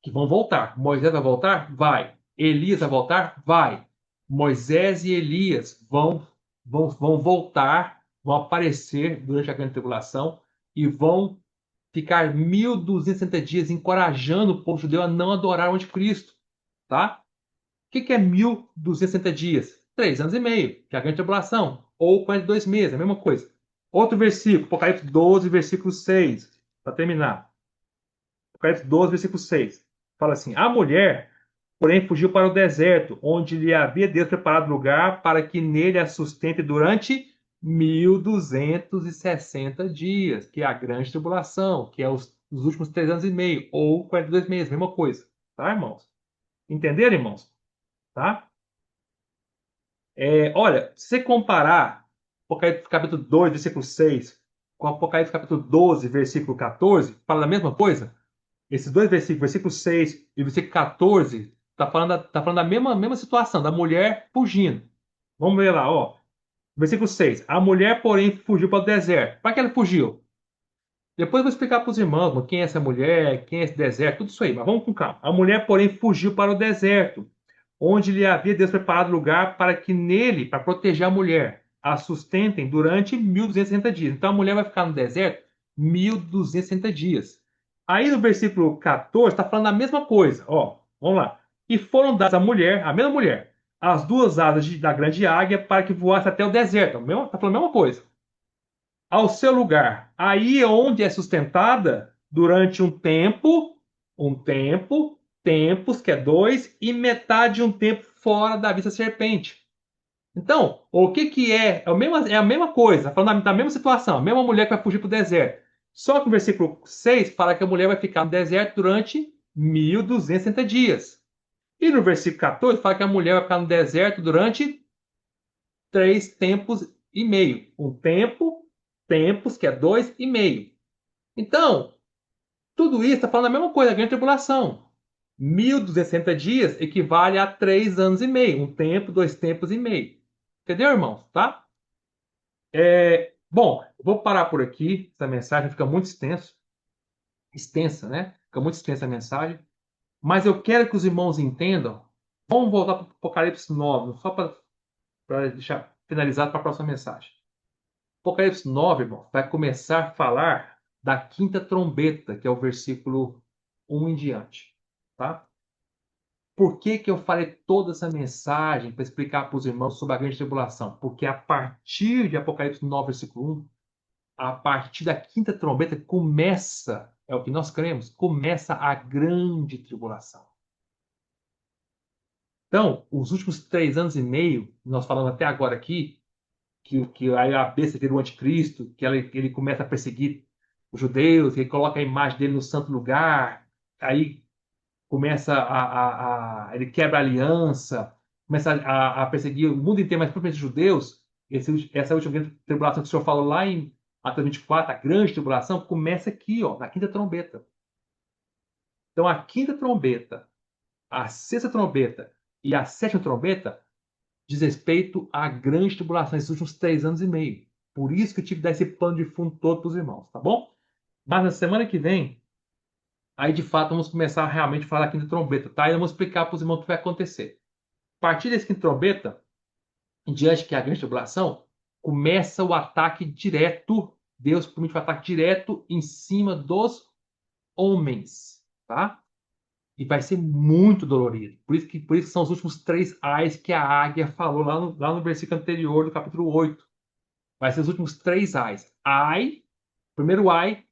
Que vão voltar. Moisés vai voltar? Vai. Elias vai voltar? Vai. Moisés e Elias vão voltar, vão aparecer durante a grande tribulação e vão ficar 1260 dias encorajando o povo judeu a não adorar o anticristo, tá? O que é 1260 dias? 3 anos e meio, que é a grande tribulação, ou 42 meses, a mesma coisa. Outro versículo, Apocalipse 12, versículo 6, para terminar. Apocalipse 12, versículo 6. Fala assim: a mulher, porém, fugiu para o deserto, onde lhe havia Deus preparado lugar para que nele a sustente durante 1260 dias, que é a grande tribulação, que é os últimos 3 anos e meio, ou 42 meses, mesma coisa. Tá, irmãos? Entenderam, irmãos? Tá? Olha, se você comparar Apocalipse capítulo 2, versículo 6, com Apocalipse capítulo 12, versículo 14, fala da mesma coisa? Esses dois versículos, versículo 6 e versículo 14, tá falando da mesma situação, da mulher fugindo. Vamos ver lá, ó. Versículo 6. A mulher, porém, fugiu para o deserto. Para que ela fugiu? Depois eu vou explicar para os irmãos quem é essa mulher, quem é esse deserto, tudo isso aí, mas vamos com calma. A mulher, porém, fugiu para o deserto, onde lhe havia Deus preparado lugar para que nele, para proteger a mulher, a sustentem durante 1260 dias. Então a mulher vai ficar no deserto 1260 dias. Aí no versículo 14 está falando a mesma coisa. Ó, vamos lá. E foram dadas à mulher, a mesma mulher, as duas asas da grande águia para que voasse até o deserto. Está falando a mesma coisa. Ao seu lugar. Aí é onde é sustentada durante tempos, que é dois, e metade de um tempo fora da vista serpente. Então, o que que é? É a mesma coisa, falando da mesma situação, a mesma mulher que vai fugir para o deserto. Só que o versículo 6 fala que a mulher vai ficar no deserto durante 1260 dias. E no versículo 14 fala que a mulher vai ficar no deserto durante 3 tempos e meio. Tempos, que é 2 e meio. Então, tudo isso está falando a mesma coisa, a grande tribulação. 1260 dias equivale a 3 anos e meio. Um tempo, 2 tempos e meio. Entendeu, irmãos? Tá? Bom, vou parar por aqui. Essa mensagem fica muito extensa, né? Fica muito extensa a mensagem. Mas eu quero que os irmãos entendam. Vamos voltar para o Apocalipse 9, só para deixar finalizado para a próxima mensagem. Apocalipse 9, irmão, vai começar a falar da quinta trombeta, que é o versículo 1 em diante. Tá? Por que que eu falei toda essa mensagem para explicar para os irmãos sobre a grande tribulação? Porque a partir de Apocalipse 9, versículo 1, a partir da quinta trombeta começa, é o que nós cremos, começa a grande tribulação. Então, os últimos 3 anos e meio, nós falamos até agora aqui, que aí a besta vira o anticristo, que ele começa a perseguir os judeus, que ele coloca a imagem dele no santo lugar, aí começa ele quebra a aliança, começa a perseguir o mundo inteiro, mas principalmente os judeus. Essa última grande tribulação que o senhor falou lá em Mateus 24, a grande tribulação, começa aqui, ó, na quinta trombeta. Então a quinta trombeta, a sexta trombeta e a sétima trombeta diz respeito à grande tribulação, esses últimos 3 anos e meio. Por isso que eu tive que dar esse pano de fundo todo para os irmãos, tá bom? Mas na semana que vem, aí de fato vamos começar a realmente falar da quinta trombeta, tá? E eu vou explicar para os irmãos o que vai acontecer. A partir desse quinta trombeta, em diante que é a grande tribulação, começa o ataque direto, Deus promete um ataque direto em cima dos homens, tá? E vai ser muito dolorido. Por isso que são os últimos 3 ais que a águia falou lá no versículo anterior do capítulo 8. Vai ser os últimos 3 ais. Ai, primeiro ai,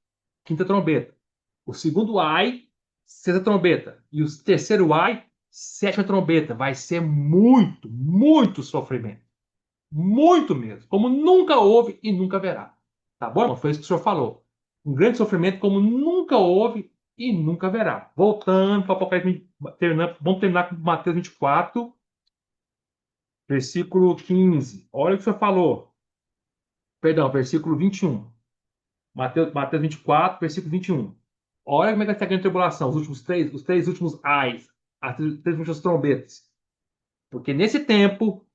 quinta trombeta. O segundo ai, sexta trombeta. E o terceiro ai, sétima trombeta. Vai ser muito, muito sofrimento. Muito mesmo. Como nunca houve e nunca haverá. Tá bom, irmão? Foi isso que o senhor falou. Um grande sofrimento como nunca houve e nunca haverá. Voltando para o Apocalipse, vamos terminar com Mateus 24, versículo 15. Olha o que o senhor falou. Perdão, versículo 21. Mateus 24, versículo 21. Olha como é que vai ser a grande tribulação, os três últimos ais, as três últimas trombetas. Porque nesse tempo,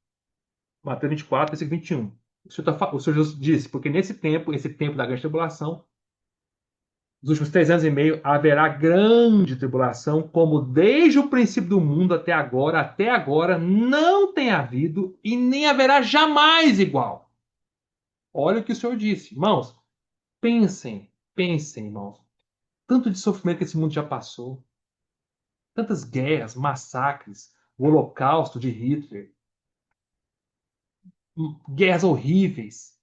Mateus 24, versículo 21, o Senhor Jesus disse, porque nesse tempo, esse tempo da grande tribulação, nos últimos 3 anos e meio, haverá grande tribulação, como desde o princípio do mundo até agora, não tem havido e nem haverá jamais igual. Olha o que o Senhor disse. Irmãos, pensem, irmãos. Tanto de sofrimento que esse mundo já passou, tantas guerras, massacres, o Holocausto de Hitler, guerras horríveis,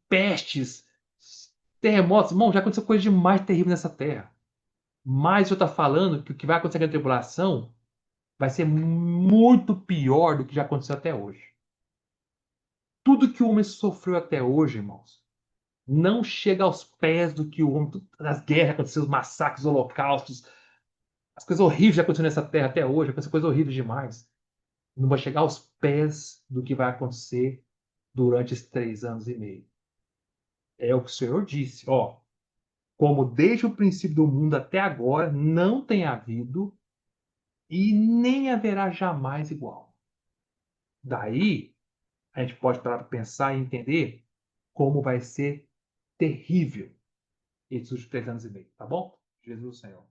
pestes, terremotos. Irmão, já aconteceu coisa demais terrível nessa terra. Mas o senhor está falando que o que vai acontecer com a tribulação vai ser muito pior do que já aconteceu até hoje. Tudo que o homem sofreu até hoje, irmãos, não chega aos pés do que o homem, das guerras aconteceram, os massacres, os holocaustos, as coisas horríveis que aconteceram nessa terra até hoje, aconteceu coisas horríveis demais. Não vai chegar aos pés do que vai acontecer durante esses 3 anos e meio. É o que o Senhor disse, ó. Como desde o princípio do mundo até agora não tem havido e nem haverá jamais igual. Daí, a gente pode parar para pensar e entender como vai ser terrível esses últimos 3 anos e meio, tá bom? Jesus, Senhor.